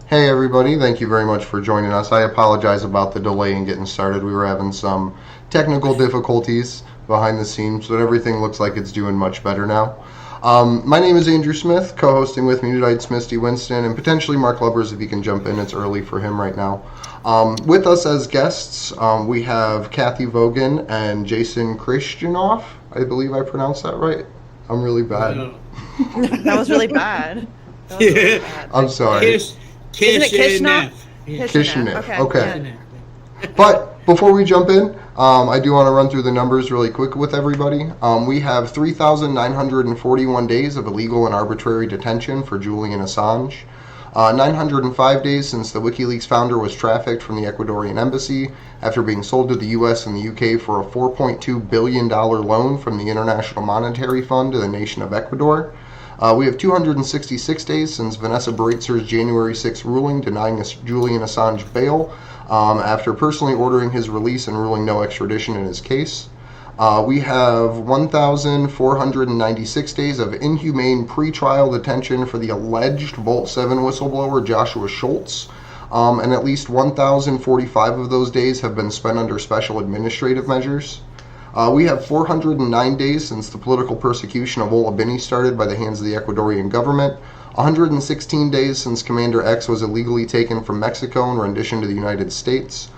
Hey everybody, thank you very much for joining us. I apologize about the delay in getting started. We were having some technical difficulties behind the scenes, but everything looks like it's doing much better now. My name is Andrew Smith, co-hosting with me tonight's Misty Winston, and potentially Mark Lubbers if he can jump in. It's early for him right now. With us as guests, we have Kathy Vogan and Jason Christianoff. I believe I pronounced that right. I'm really bad. No. That was really bad. That was really bad. I'm sorry. Isn't it Kishnov? Kishinev. Okay. Yeah. But before we jump in, I do want to run through the numbers really quick with everybody. We have 3,941 days of illegal and arbitrary detention for Julian Assange. 905 days since the WikiLeaks founder was trafficked from the Ecuadorian embassy after being sold to the US and the UK for a $4.2 billion loan from the International Monetary Fund to the nation of Ecuador. We have 266 days since Vanessa Breitzer's January 6 ruling denying Julian Assange bail after personally ordering his release and ruling no extradition in his case. We have 1,496 days of inhumane pretrial detention for the alleged Vault 7 whistleblower Joshua Schultz, and at least 1,045 of those days have been spent under special administrative measures. We have 409 days since the political persecution of Ola Bini started by the hands of the Ecuadorian government, 116 days since Commander X was illegally taken from Mexico in rendition to the United States.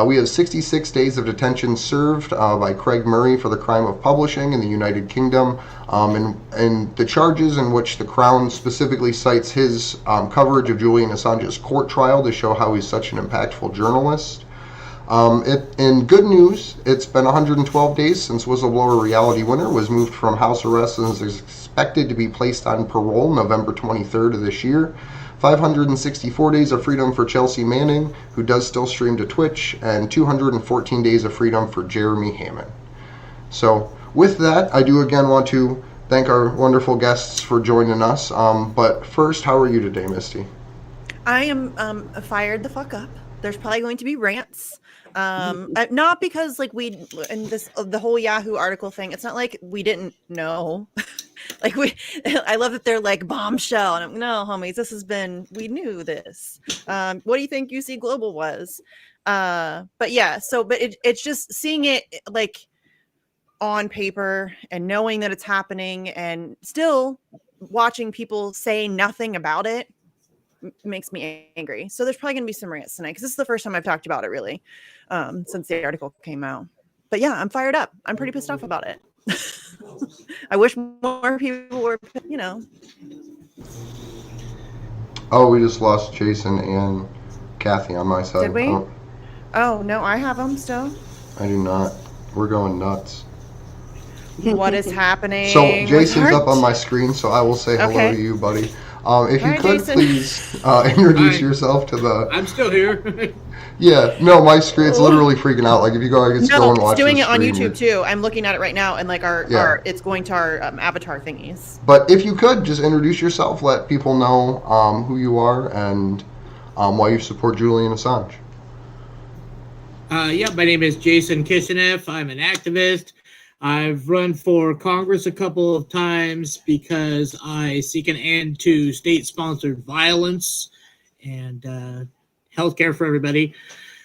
We have 66 days of detention served by Craig Murray for the crime of publishing in the United Kingdom, and the charges in which the Crown specifically cites his coverage of Julian Assange's court trial to show how he's such an impactful journalist. In good news, it's been 112 days since whistleblower Reality Winner was moved from house arrest and is expected to be placed on parole November 23rd of this year. 564 days of freedom for Chelsea Manning, who does still stream to Twitch, and 214 days of freedom for Jeremy Hammond. So, with that, I do again want to thank our wonderful guests for joining us. But first, how are you today, Misty? I am fired the fuck up. There's probably going to be rants. Not because like the whole Yahoo article thing, it's not like we didn't know. I love that they're like bombshell, and no, homies, we knew this. What do you think UC Global was? But yeah, but it's just seeing it like on paper and knowing that it's happening and still watching people say nothing about it makes me angry. So there's probably gonna be some rants tonight because this is the first time I've talked about it really since the article came out. But yeah, I'm fired up. I'm pretty pissed off about it. I wish more people were, Oh, we just lost Jason and Kathy on my side. Did we? Oh no, I have them still. I do not. We're going nuts. What is happening? So Jason's up on my screen, so I will say hello to you, buddy. If you could Jason. Please introduce yourself to the. I'm still here. Yeah, no, my screen's literally freaking out. Like if you go, I can go and watch. It's doing the it on screen. YouTube too. I'm looking at it right now, and like it's going to our avatar thingies. But if you could just introduce yourself, let people know who you are and why you support Julian Assange. Yeah, my name is Jason Kishinev. I'm an activist. I've run for Congress a couple of times because I seek an end to state-sponsored violence and healthcare for everybody.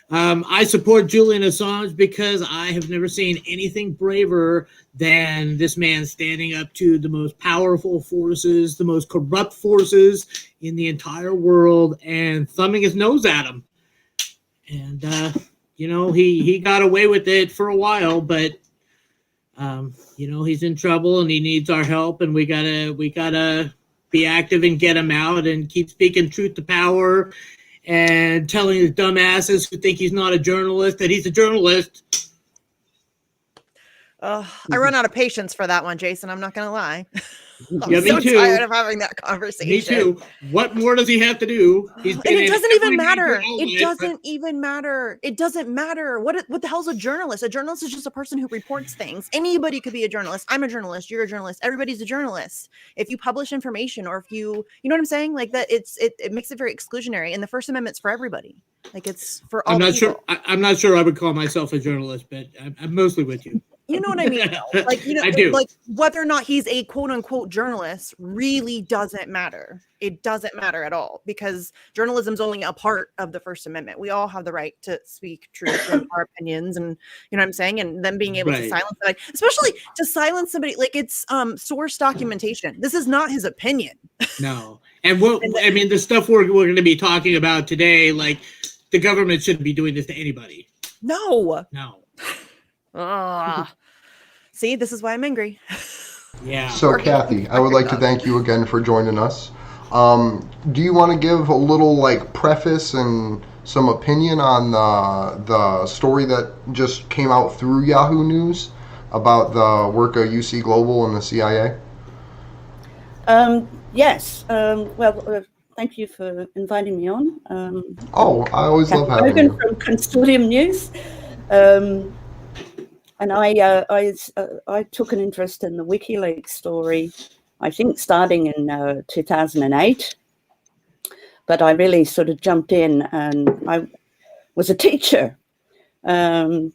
I support Julian Assange because I have never seen anything braver than this man standing up to the most powerful forces, the most corrupt forces in the entire world, and thumbing his nose at them. And, he got away with it for a while, but he's in trouble and he needs our help, and we gotta be active and get him out and keep speaking truth to power and telling the dumbasses who think he's not a journalist that he's a journalist. I run out of patience for that one, Jason. I'm not gonna lie. I'm Yeah, so me too. tired of having that conversation. Me too. What more does he have to do? And it doesn't even matter. It doesn't even matter. It doesn't matter. What the hell's a journalist? A journalist is just a person who reports things. Anybody could be a journalist. I'm a journalist. You're a journalist. Everybody's a journalist. If you publish information, or if you know what I'm saying, like that, it makes it very exclusionary. And the First Amendment's for everybody. Like it's for all. I'm not people. sure. I'm not sure I would call myself a journalist, but I'm mostly with you. You know what I mean? Though? Like, you know, I do. like whether or not he's a quote unquote journalist really doesn't matter. It doesn't matter at all because journalism's only a part of the First Amendment. We all have the right to speak truth and our opinions, and you know what I'm saying. And then being able to silence somebody, especially to silence somebody, like it's source documentation. This is not his opinion. No, and the stuff we're going to be talking about today, like the government shouldn't be doing this to anybody. No. Ah. See, this is why I'm angry. Yeah. So, Kathy, I would like to thank you again for joining us. Do you want to give a little like preface and some opinion on the story that just came out through Yahoo News about the work of UC Global and the CIA? Yes. Thank you for inviting me on. I always Kathy love having you. From Consortium News. And I took an interest in the WikiLeaks story, I think starting in 2008. But I really sort of jumped in, and I was a teacher in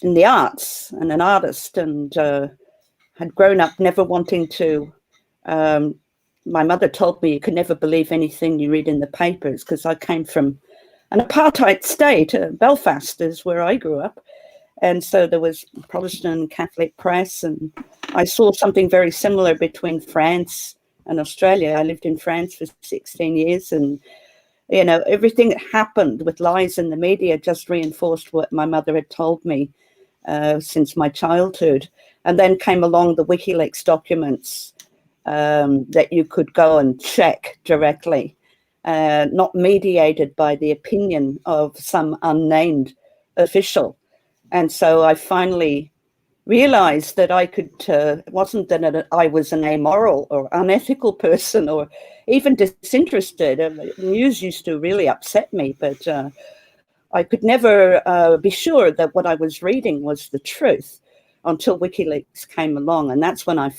the arts and an artist, and had grown up never wanting to. My mother told me you could never believe anything you read in the papers because I came from an apartheid state. Belfast is where I grew up. And so there was Protestant and Catholic press, and I saw something very similar between France and Australia. I lived in France for 16 years, and, you know, everything that happened with lies in the media just reinforced what my mother had told me since my childhood. And then came along the WikiLeaks documents that you could go and check directly, not mediated by the opinion of some unnamed official. And so I finally realized that I could, it wasn't that I was an amoral or unethical person or even disinterested. News used to really upset me, but I could never be sure that what I was reading was the truth until WikiLeaks came along. And that's when I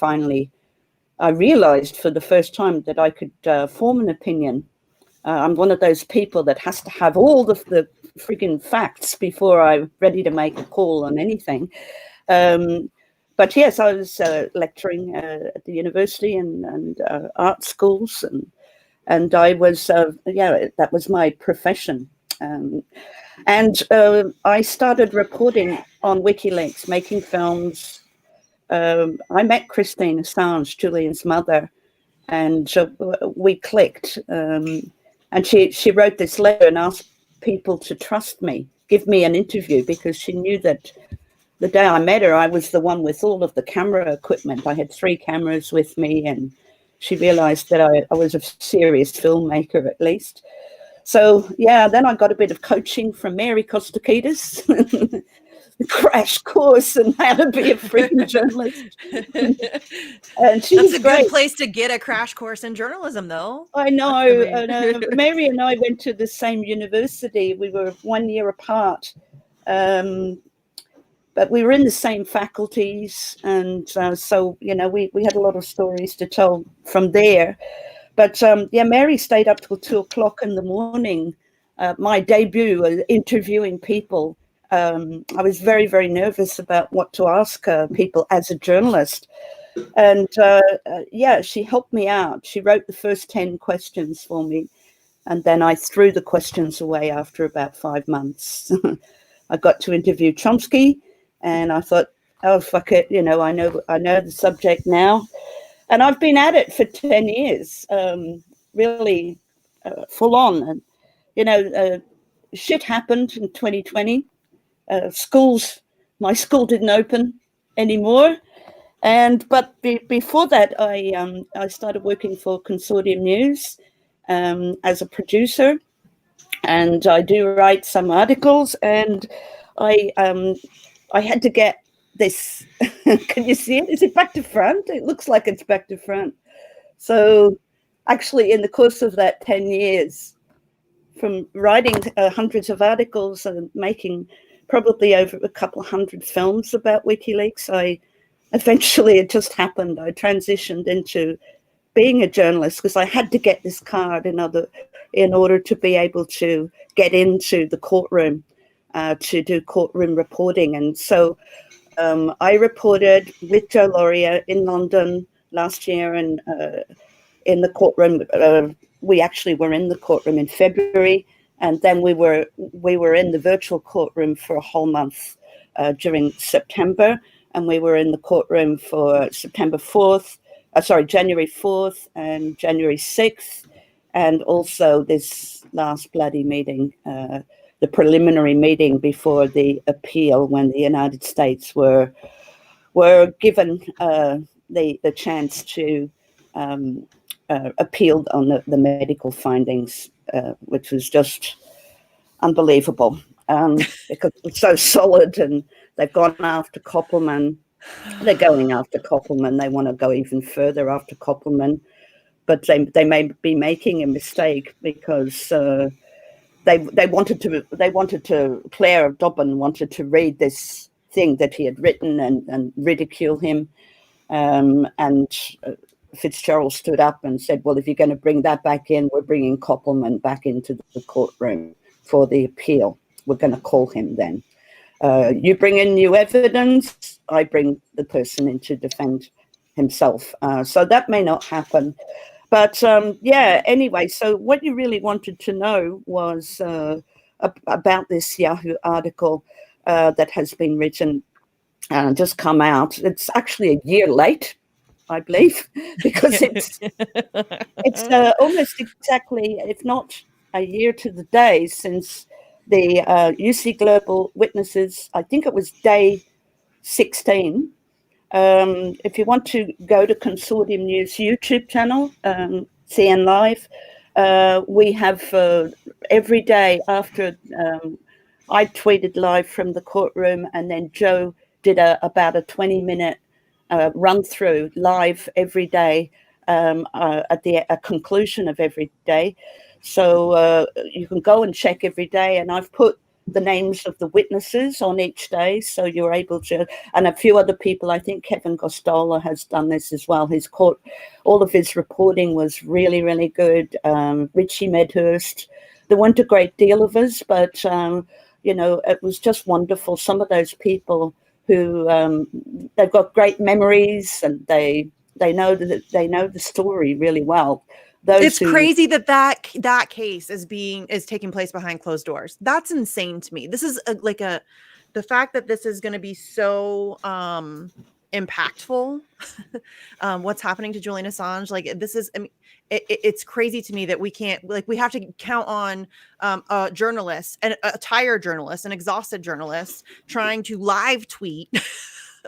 realized for the first time that I could form an opinion. I'm one of those people that has to have all the freaking facts before I'm ready to make a call on anything. But yes, I was lecturing at the university and art schools, and I was, that was my profession. And I started reporting on WikiLeaks, making films. I met Christine Assange, Julian's mother, and we clicked. And she wrote this letter and asked people to trust me, give me an interview, because she knew that the day I met her, I was the one with all of the camera equipment. I had 3 cameras with me, and she realized that I was a serious filmmaker at least. So, yeah, then I got a bit of coaching from Mary Kostakidis, crash course on how to be a freaking journalist. And she was a great. Good place to get a crash course in journalism, though. I know. Mary and I went to the same university. We were 1 year apart, but we were in the same faculties, and so you know we had a lot of stories to tell from there. But Mary stayed up till 2 o'clock in the morning. My debut interviewing people. I was very, very nervous about what to ask people as a journalist. And she helped me out. She wrote the first 10 questions for me. And then I threw the questions away after about 5 months. I got to interview Chomsky, and I thought, oh, fuck it. You know, I know the subject now. And I've been at it for 10 years, really full on. And, you know, shit happened in 2020. My school didn't open anymore. But before that, I started working for Consortium News as a producer, and I do write some articles. And I had to get this. Can you see it? Is it back to front? It looks like it's back to front. So, actually, in the course of that 10 years, from writing hundreds of articles and making probably over a couple of hundred films about WikiLeaks, it just happened. I transitioned into being a journalist because I had to get this card in order to be able to get into the courtroom to do courtroom reporting. And so I reported with Joe Laurier in London last year, and in the courtroom. We actually were in the courtroom in February, and then we were in the virtual courtroom for a whole month during September, and we were in the courtroom for January 4th and January 6th, and also this last bloody meeting, the preliminary meeting before the appeal, when the United States were given the chance to appeal on the medical findings, which was just unbelievable, because it's so solid, and they've gone after Koppelman. They're going after Koppelman. They want to go even further after Koppelman, but they may be making a mistake, because they wanted to Claire Dobbin wanted to read this thing that he had written and ridicule him, and Fitzgerald stood up and said, well, if you're going to bring that back in, we're bringing Koppelman back into the courtroom for the appeal. We're going to call him then. You bring in new evidence, I bring the person in to defend himself. So that may not happen. But anyway, so what you really wanted to know was about this Yahoo article that has been written and just come out. It's actually a year late, I believe, because it's almost exactly, if not a year to the day, since the UC Global Witnesses, I think it was day 16. If you want to go to Consortium News YouTube channel, CN Live, we have every day after I tweeted live from the courtroom, and then Joe did about a 20-minute run through live every day at the conclusion of every day. So you can go and check every day, and I've put the names of the witnesses on each day, so you're able to, and a few other people. I think Kevin Costola has done this as well. All of his reporting was really, really good. Richie Medhurst, there weren't a great deal of us, but it was just wonderful. Some of those people who they've got great memories, and they know the story really well. It's crazy that case is taking place behind closed doors. That's insane to me. This is the fact that this is going to be so impactful. What's happening to Julian Assange? Like, this is, I mean, it's crazy to me that we can't, like, we have to count on a journalist, and a tired journalist, an exhausted journalist, trying to live tweet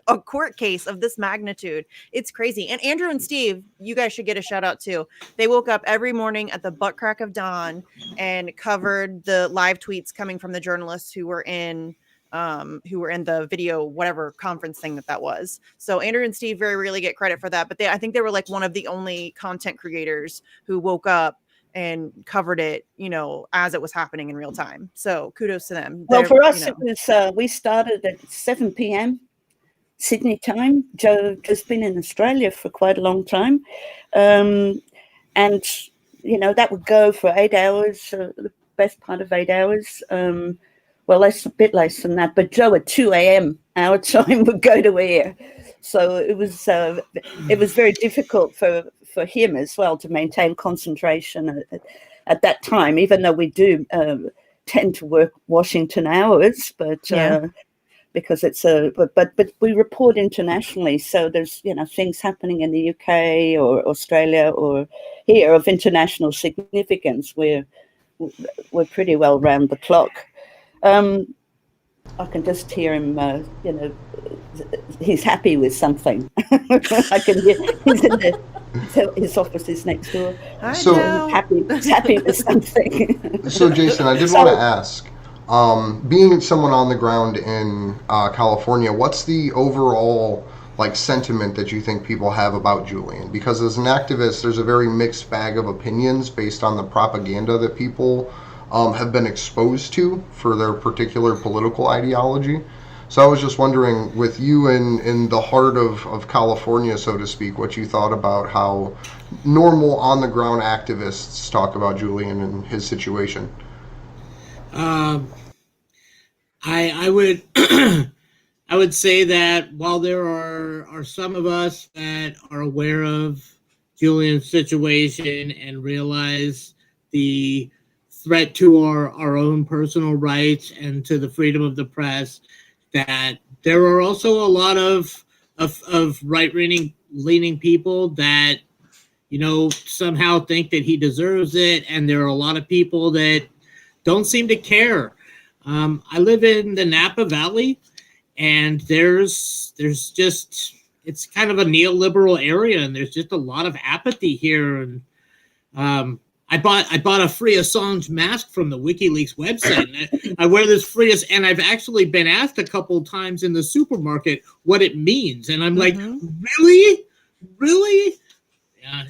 a court case of this magnitude. It's crazy. And Andrew and Steve, you guys should get a shout out too. They woke up every morning at the butt crack of dawn and covered the live tweets coming from the journalists who were in the video, whatever conference thing that was. So Andrew and Steve very rarely get credit for that, but I think they were like one of the only content creators who woke up and covered it, as it was happening in real time. So kudos to them. Well, for us, it was, we started at 7 p.m. Sydney time. Joe has been in Australia for quite a long time. And, that would go for 8 hours, the best part of 8 hours. Well, a bit less than that, but Joe at 2 a.m. our time would go to air. So it was very difficult for him as well to maintain concentration at that time, even though we do tend to work Washington hours, but because it's but we report internationally, so there's things happening in the UK or Australia or here of international significance. We're pretty well round the clock. I can just hear him. He's happy with something. I can hear his office is next door. So he's happy with something. So Jason, I did want to ask. Being someone on the ground in California, what's the overall sentiment that you think people have about Julian? Because as an activist, there's a very mixed bag of opinions based on the propaganda that people have been exposed to for their particular political ideology. So I was just wondering, with you in the heart of California, so to speak, what you thought about how normal on-the-ground activists talk about Julian and his situation. I would I would say that while there are some of us that are aware of Julian's situation and realize the threat to our own personal rights and to the freedom of the press, that there are also a lot of right leaning people that somehow think that he deserves it, and there are a lot of people that don't seem to care. I live in the Napa Valley, and there's just it's kind of a neoliberal area, and there's just a lot of apathy here. And I bought a free Assange mask from the WikiLeaks website, and I wear this free, and I've actually been asked a couple times in the supermarket what it means, and I'm like, really? Yeah,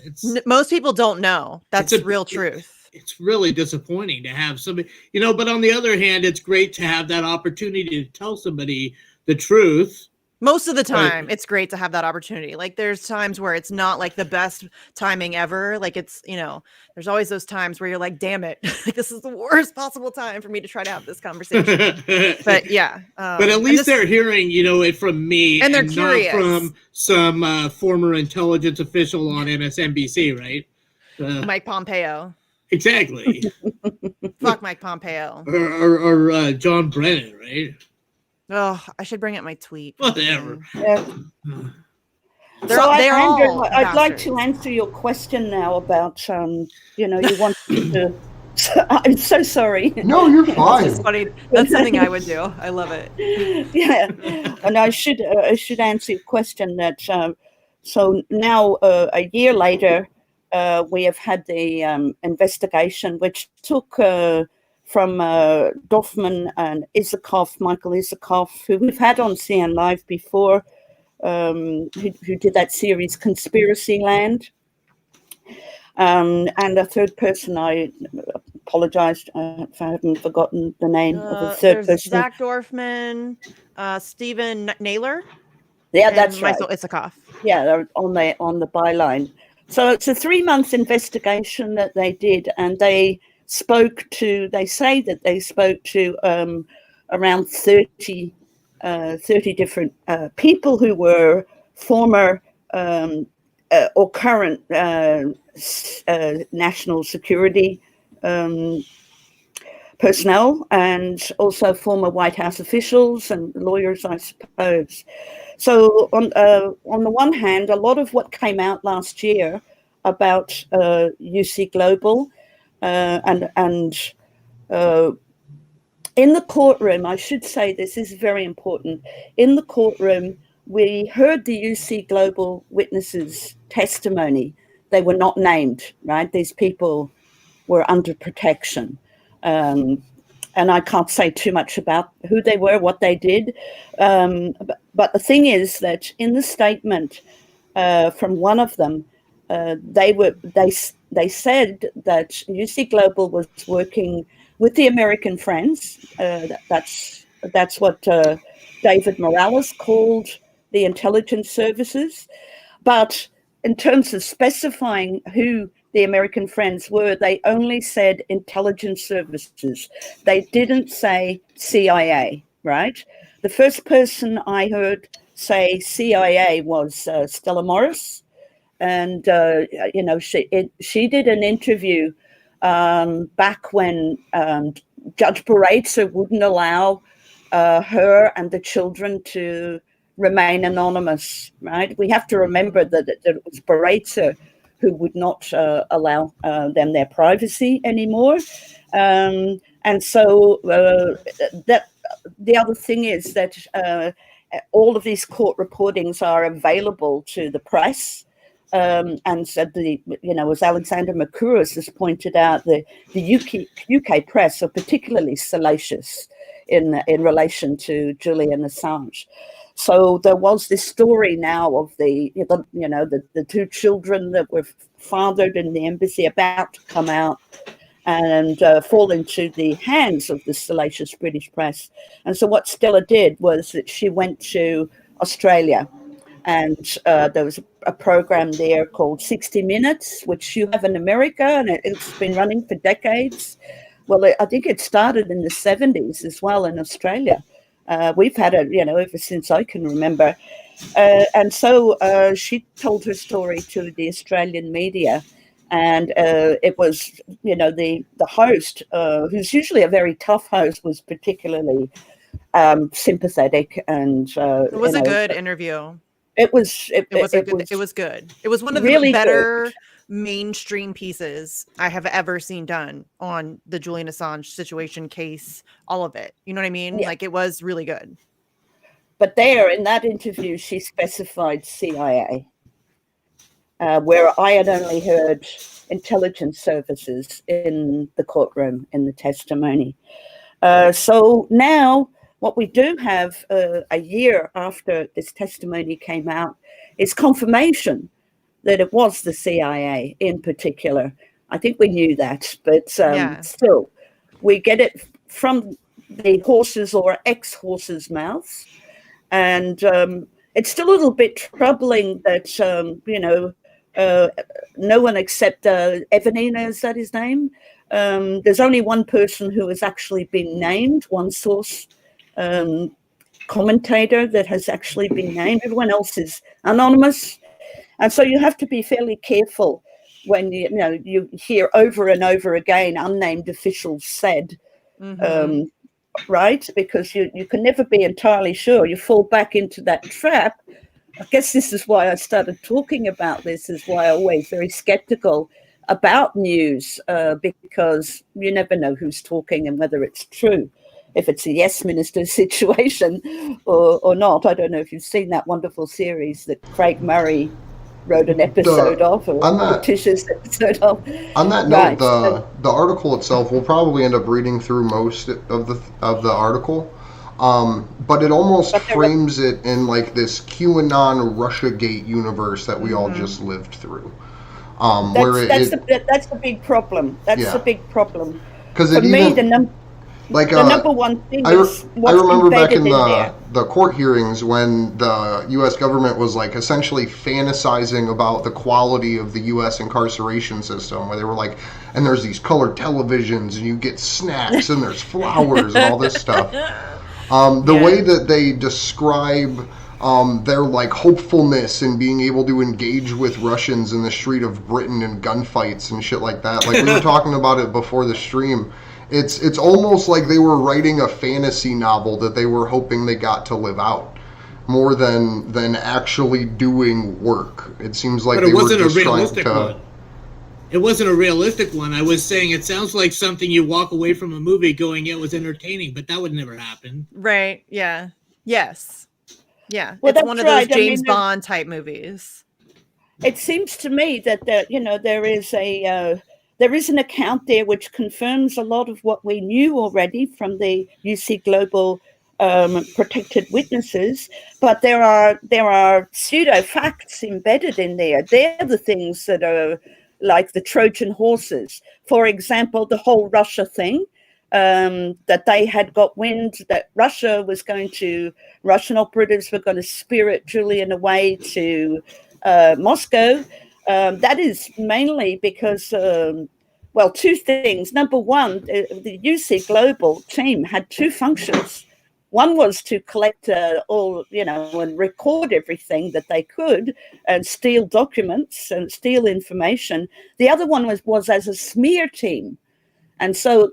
most people don't know. That's real truth. It's really disappointing to have somebody, but on the other hand, it's great to have that opportunity to tell somebody the truth. Most of the time, it's great to have that opportunity. Like, there's times where it's not like the best timing ever. Like, it's, there's always those times where you're like, damn it, this is the worst possible time for me to try to have this conversation. But yeah. But at least they're hearing, it from me, and they're curious. Not from some former intelligence official on MSNBC, right? Mike Pompeo. Exactly. Fuck Mike Pompeo. Or John Brennan, right? Oh, I should bring up my tweet. Whatever. Yeah. Andrew, I'd like to answer your question now about, you want to. I'm so sorry. No, you're fine. It's funny. That's something I would do. I love it. Yeah, and I should answer your question that. So now, a year later, we have had the investigation, which took. From Dorfman and Michael Isikoff, who we've had on CN Live before, who did that series Conspiracy Land. And a third person, I apologize if I haven't forgotten the name of the third person. Zach Dorfman, Stephen Naylor. Yeah, that's right. Michael Isikoff. Yeah, they're on the byline. So it's a 3-month investigation that they did, and they say that they spoke to around 30 different people who were former or current national security personnel, and also former White House officials and lawyers, I suppose. So on the one hand, a lot of what came out last year about UC Global and in the courtroom, I should say this is very important. In the courtroom, we heard the UC Global witnesses' testimony. They were not named, right? These people were under protection. And I can't say too much about who they were, what they did. But the thing is that in the statement from one of them, they said that UC Global was working with the American Friends. That's what David Morales called the intelligence services. But in terms of specifying who the American Friends were, they only said intelligence services. They didn't say CIA, right? The first person I heard say CIA was Stella Morris. And, she did an interview back when Judge Baratza wouldn't allow her and the children to remain anonymous, right? We have to remember that it was Baratza who would not allow them their privacy anymore. And so that the other thing is that all of these court reportings are available to the press. And so as Alexander Mercouris has pointed out, the UK press are particularly salacious in relation to Julian Assange. So there was this story now of the two children that were fathered in the embassy about to come out and fall into the hands of the salacious British press. And so what Stella did was that she went to Australia, and there was a program there called 60 Minutes, which you have in America, and it's been running for decades. Well, I think it started in the 70s as well in Australia. We've had it, ever since I can remember. And so she told her story to the Australian media. And it was, the host, who's usually a very tough host, was particularly sympathetic. And it was a good interview. It was good. It was one of really the better good mainstream pieces I have ever seen done on the Julian Assange situation, case, all of it. You know what I mean? Yeah. Like, it was really good. But there, in that interview, she specified CIA, where I had only heard intelligence services in the courtroom, in the testimony. So now what we do have a year after this testimony came out is confirmation that it was the CIA in particular. I think we knew that, but still, we get it from the horses' or ex-horses' mouths. And it's still a little bit troubling that, no one except Evanina, is that his name? There's only one person who has actually been named, one source commentator that has actually been named. Everyone else is anonymous. And so you have to be fairly careful when you hear over and over again unnamed officials said, right? Because you can never be entirely sure. You fall back into that trap. I guess this is why I started talking about this, is why I'm always very skeptical about news, because you never know who's talking and whether it's true. If it's a yes minister situation or not. I don't know if you've seen that wonderful series that Craig Murray wrote an episode of, or Letitia's episode of. On that note, the article itself, we'll probably end up reading through most of the article, but it almost frames it in like this QAnon Russiagate universe that we all just lived through. That's the big problem. That's the big problem. Because for me, the number one thing is what's I remember back in there. the court hearings when the U.S. government was like essentially fantasizing about the quality of the U.S. incarceration system, where they were like, and there's these colored televisions, and you get snacks, and there's flowers, and all this stuff. The way that they describe their like hopefulness in being able to engage with Russians in the street of Britain in gunfights and shit like that. Like we were talking about it before the stream. It's almost like they were writing a fantasy novel that they were hoping they got to live out, more than actually doing work. It seems like they were just trying to. It wasn't a realistic one. I was saying it sounds like something you walk away from a movie going, it was entertaining, but that would never happen. Right. Yeah. Yes. Yeah. Well, it's one of those James Bond type movies. It seems to me that there is an account there which confirms a lot of what we knew already from the UC Global protected witnesses, but there are pseudo facts embedded in there. They're the things that are like the Trojan horses. For example, the whole Russia thing, that they had got wind that Russian operatives were going to spirit Julian away to Moscow. That is mainly because, two things. Number one, the UC Global team had two functions. One was to collect and record everything that they could and steal documents and steal information. The other one was as a smear team. And so,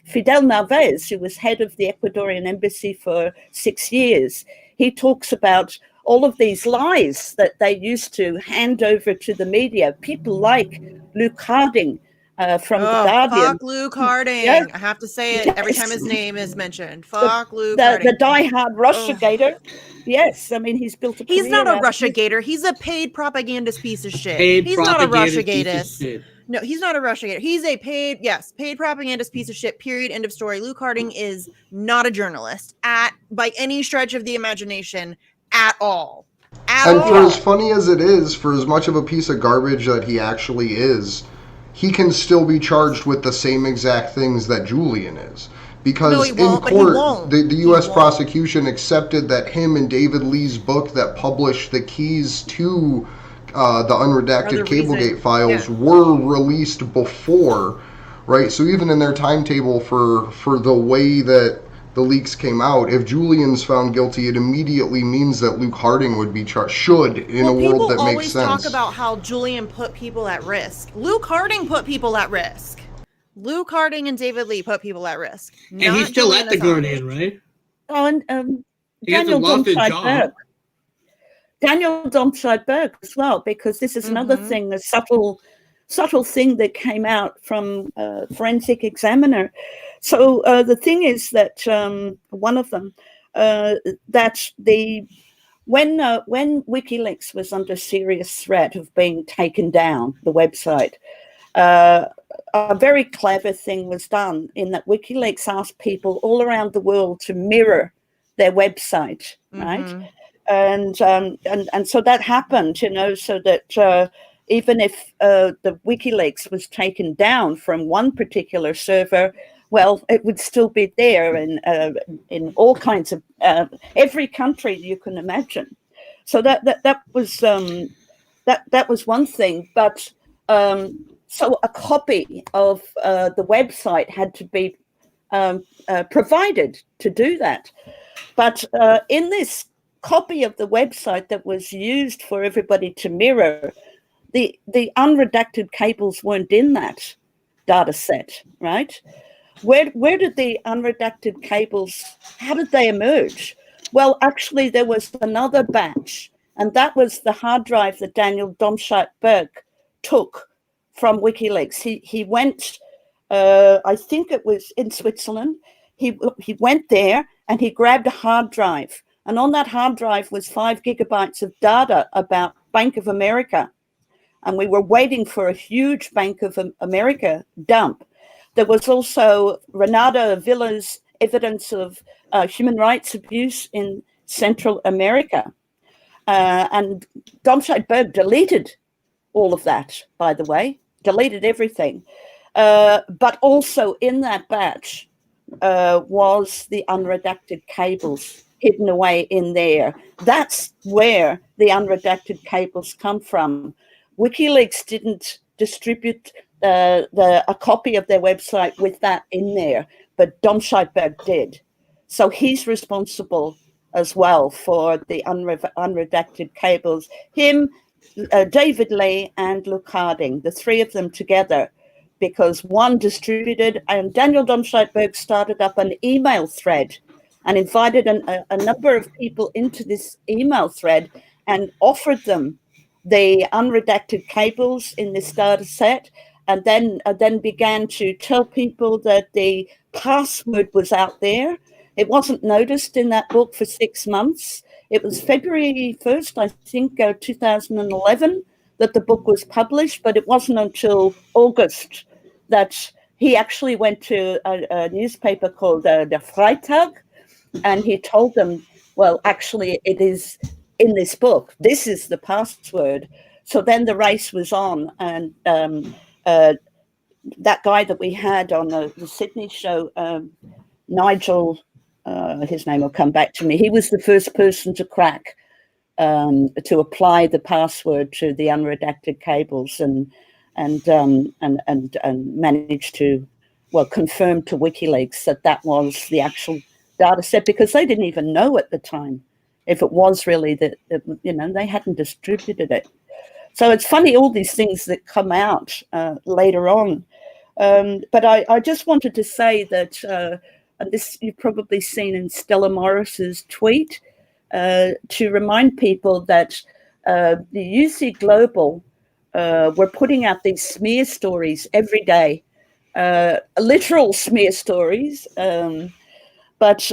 Fidel Narvaez, who was head of the Ecuadorian embassy for 6 years, he talks about all of these lies that they used to hand over to the media. People like Luke Harding from The Guardian. Fuck Luke Harding. Yeah. I have to say it every time his name is mentioned. Fuck Luke Harding. The diehard Russiagator. Yes, I mean, he's built a career. He's not a Russiagator. He's a paid propagandist piece of shit. He's not a Russiagatist. No, he's not a Russiagator. He's a paid propagandist piece of shit, period, end of story. Luke Harding is not a journalist by any stretch of the imagination at all. For as funny as it is, for as much of a piece of garbage that he actually is, he can still be charged with the same exact things that Julian is. Because in court, the U.S. prosecution accepted that him and David Lee's book that published the keys to the unredacted Cablegate files were released before, right? So even in their timetable for the way that the leaks came out. If Julian's found guilty, it immediately means that Luke Harding would be charged. Should, in a world that makes sense. People always talk about how Julian put people at risk. Luke Harding put people at risk. Luke Harding and David Lee put people at risk. And he's still at the Guardian, right? Oh, and He hasn't lost his job. Daniel Domscheit-Berg as well, because this is another thing, a subtle thing that came out from Forensic Examiner. So the thing is that one of them, that when WikiLeaks was under serious threat of being taken down, the website, a very clever thing was done in that WikiLeaks asked people all around the world to mirror their website, right? And so that happened, you know, so that even if the WikiLeaks was taken down from one particular server, well, it would still be there in all kinds of every country you can imagine. So that was one thing, but so a copy of the website had to be provided to do that. But in this copy of the website that was used for everybody to mirror, the unredacted cables weren't in that data set, right? Where did the unredacted cables, how did they emerge? Well, actually, there was another batch, and that was the hard drive that Daniel Domscheit-Berg took from WikiLeaks. He went, I think it was in Switzerland. He went there and he grabbed a hard drive. And on that hard drive was 5 gigabytes of data about Bank of America. And we were waiting for a huge Bank of America dump. There was also Renata Villa's evidence of human rights abuse in Central America. And Domscheit-Berg deleted all of that, by the way, deleted everything. But also in that batch was the unredacted cables hidden away in there. That's where the unredacted cables come from. WikiLeaks didn't distribute a copy of their website with that in there, but Domscheit-Berg did. So he's responsible as well for the unredacted cables. Him, David Lee, and Luke Harding, the three of them together, because one distributed, and Daniel Domscheit-Berg started up an email thread and invited a number of people into this email thread and offered them the unredacted cables in this data set, and then began to tell people that the password was out there. It wasn't noticed in that book for 6 months. It was February 1st, I think, 2011, that the book was published, but it wasn't until August that he actually went to a newspaper called Der Freitag, and he told them, well, actually, it is in this book. This is the password. So then the race was on, and that guy that we had on the Sydney show, Nigel, his name will come back to me. He was the first person to crack, to apply the password to the unredacted cables, and managed to, well, confirm to WikiLeaks that was the actual data set, because they didn't even know at the time if it was really that, you know, they hadn't distributed it. So it's funny, all these things that come out later on. But I just wanted to say that, and this you've probably seen in Stella Morris's tweet, to remind people that the UC Global were putting out these smear stories every day, literal smear stories. But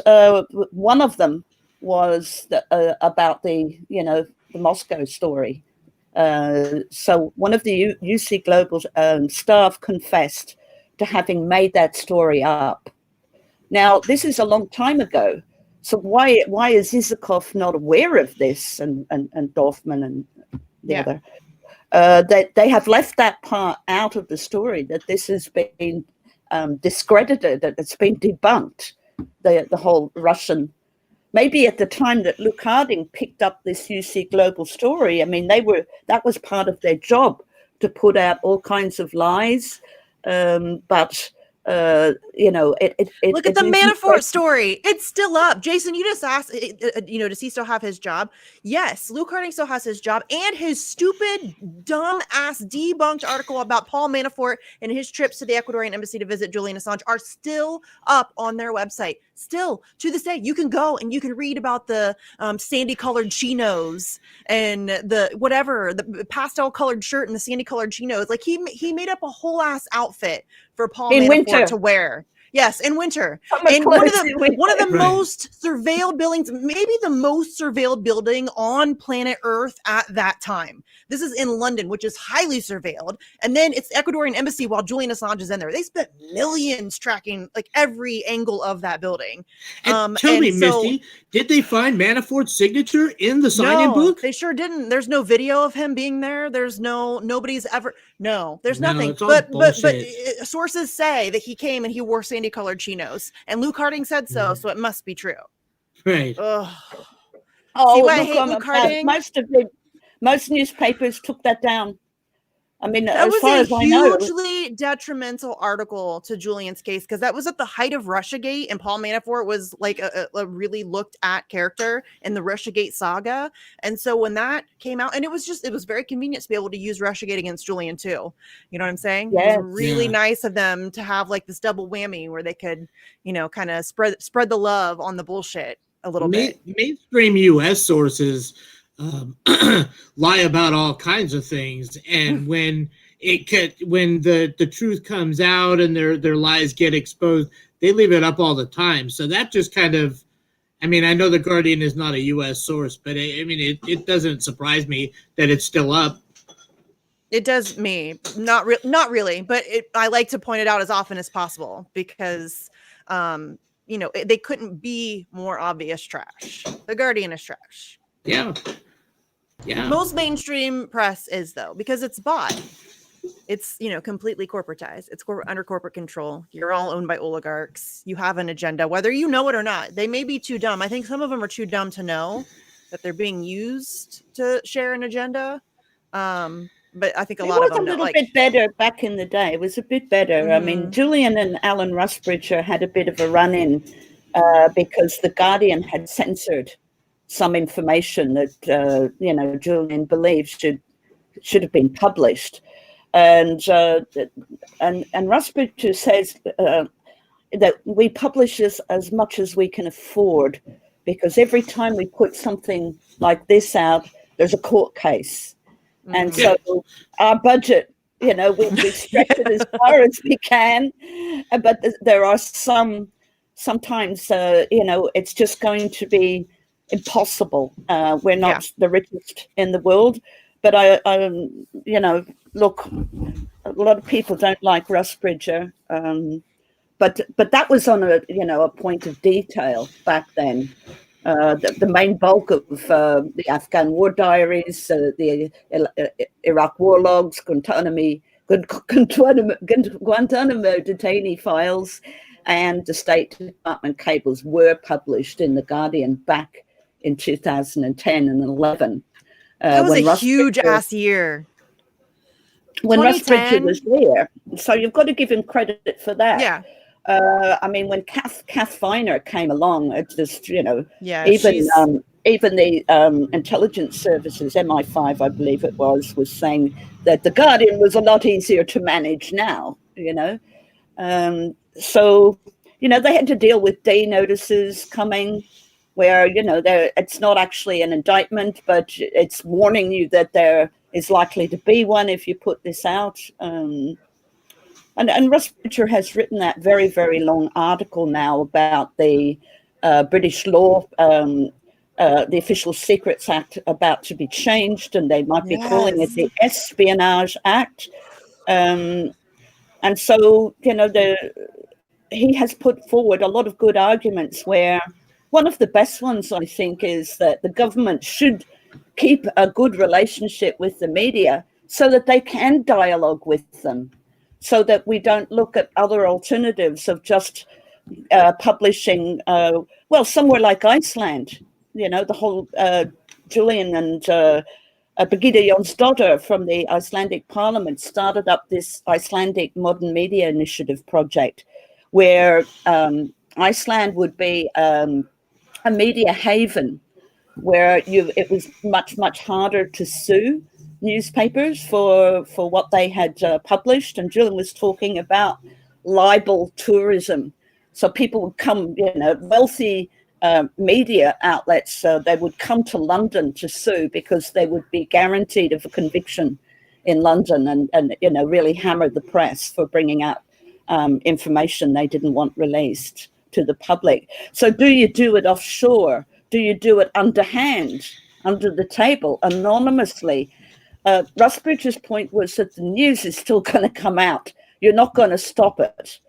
one of them was about the Moscow story. So one of the UC Global staff confessed to having made that story up. Now, this is a long time ago. So why is Isakov not aware of this, and Dorfman and the other? That they have left that part out of the story, that this has been discredited, that it's been debunked, the whole Russian. Maybe at the time that Luke Harding picked up this UC Global story, I mean, that was part of their job, to put out all kinds of lies. But Look at the isn't Manafort quite- story. It's still up. Jason, you just asked, does he still have his job? Yes, Luke Harding still has his job, and his stupid, dumb ass debunked article about Paul Manafort and his trips to the Ecuadorian embassy to visit Julian Assange are still up on their website. Still to this day, you can go and you can read about the sandy colored chinos and the pastel colored shirt and the sandy colored chinos. Like he made up a whole ass outfit for Paul In Manafort winter. to wear. Yes, in winter. Summer And one of clothes in winter. the Right. most surveilled buildings, maybe the most surveilled building on planet Earth at that time. This is in London, which is highly surveilled. And then it's the Ecuadorian embassy while Julian Assange is in there. They spent millions tracking like every angle of that building. And tell me, so- Misty, did they find Manafort's signature in the sign-in No, book? they sure didn't. There's no video of him being there. There's nobody's ever. No, there's No, nothing. it's all But bullshit. sources say that he came and he wore sandy colored chinos, and Luke Harding said so, Mhm. so it must be true. Right. Ugh. Oh, See why I look hate on Luke about Harding? most newspapers took that down. I mean, That as was far a as I know, hugely detrimental article to Julian's case because that was at the height of Russiagate, and Paul Manafort was like a really looked at character in the Russiagate saga. And so when that came out, and it was very convenient to be able to use Russiagate against Julian too. You know what I'm saying? It Yes. was really Yeah. nice of them to have like this double whammy where they could, kind of spread the love on the bullshit a little bit. Mainstream U.S. sources lie about all kinds of things, and when the truth comes out and their lies get exposed, they leave it up all the time. So that just kind of, I mean, I know the Guardian is not a U.S. source, but I mean, it doesn't surprise me that it's still up. It does me, not really, but I like to point it out as often as possible because, they couldn't be more obvious trash. The Guardian is trash. Yeah. Yeah. Most mainstream press is though, because it's bought. It's, completely corporatized. It's under corporate control. You're all owned by oligarchs. You have an agenda, whether you know it or not. They may be too dumb. I think some of them are too dumb to know that they're being used to share an agenda. But I think a lot of them it was a little bit better back in the day. It was a bit better. I mean, Julian and Alan Rusbridger had a bit of a run-in because the Guardian had censored some information that Julian believed should have been published, and Rusbridger says that we publish as much as we can afford, because every time we put something like this out, there's a court case. And so our budget, we stretch it as far as we can. But there are sometimes, it's just going to be impossible. We're not the richest in the world. But look, a lot of people don't like Rusbridger. But that was on a point of detail back then. The main bulk of the Afghan war diaries, the Iraq war logs, Guantanamo detainee files, and the State Department cables were published in The Guardian back in 2010 and 11. That was a huge ass year. When Rusbridger was there. So you've got to give him credit for that. Yeah. I mean, when Kath Viner came along, it just, even the intelligence services, MI5, I believe it was saying that The Guardian was a lot easier to manage now, So, they had to deal with day notices coming where, it's not actually an indictment, but it's warning you that there is likely to be one if you put this out. And Rusbridger has written that very, very long article now about the British law, the Official Secrets Act about to be changed, and they might be calling it the Espionage Act. And so, he has put forward a lot of good arguments where one of the best ones, I think, is that the government should keep a good relationship with the media so that they can dialogue with them, so that we don't look at other alternatives of just publishing, somewhere like Iceland, the whole Julian and Birgitta Jonsdottir from the Icelandic Parliament started up this Icelandic Modern Media Initiative project, where Iceland would be a media haven, where it was much harder to sue newspapers for what they had published. And Julian was talking about libel tourism. So people would come, wealthy media outlets, they would come to London to sue because they would be guaranteed of a conviction in London, and really hammer the press for bringing out information they didn't want released to the public. So do you do it offshore? Do you do it underhand, under the table, anonymously? Rusbridge's point was that the news is still going to come out. You're not going to stop it,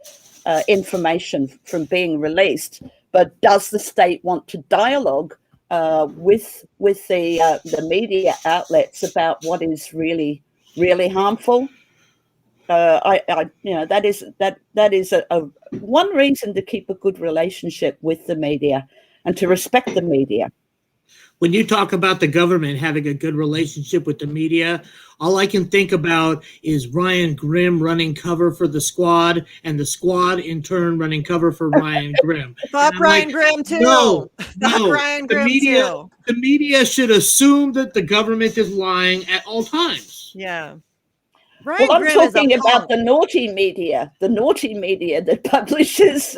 information from being released. But does the state want to dialogue with the media outlets about what is really harmful? That is a one reason to keep a good relationship with the media and to respect the media. When you talk about the government having a good relationship with the media, all I can think about is Ryan Grimm running cover for the Squad, and the Squad in turn running cover for Ryan Grimm. Fuck Ryan Grimm too. No, Ryan Grimm too. The media should assume that the government is lying at all times. Yeah. Ryan I'm Grimm talking is about the naughty media that publishes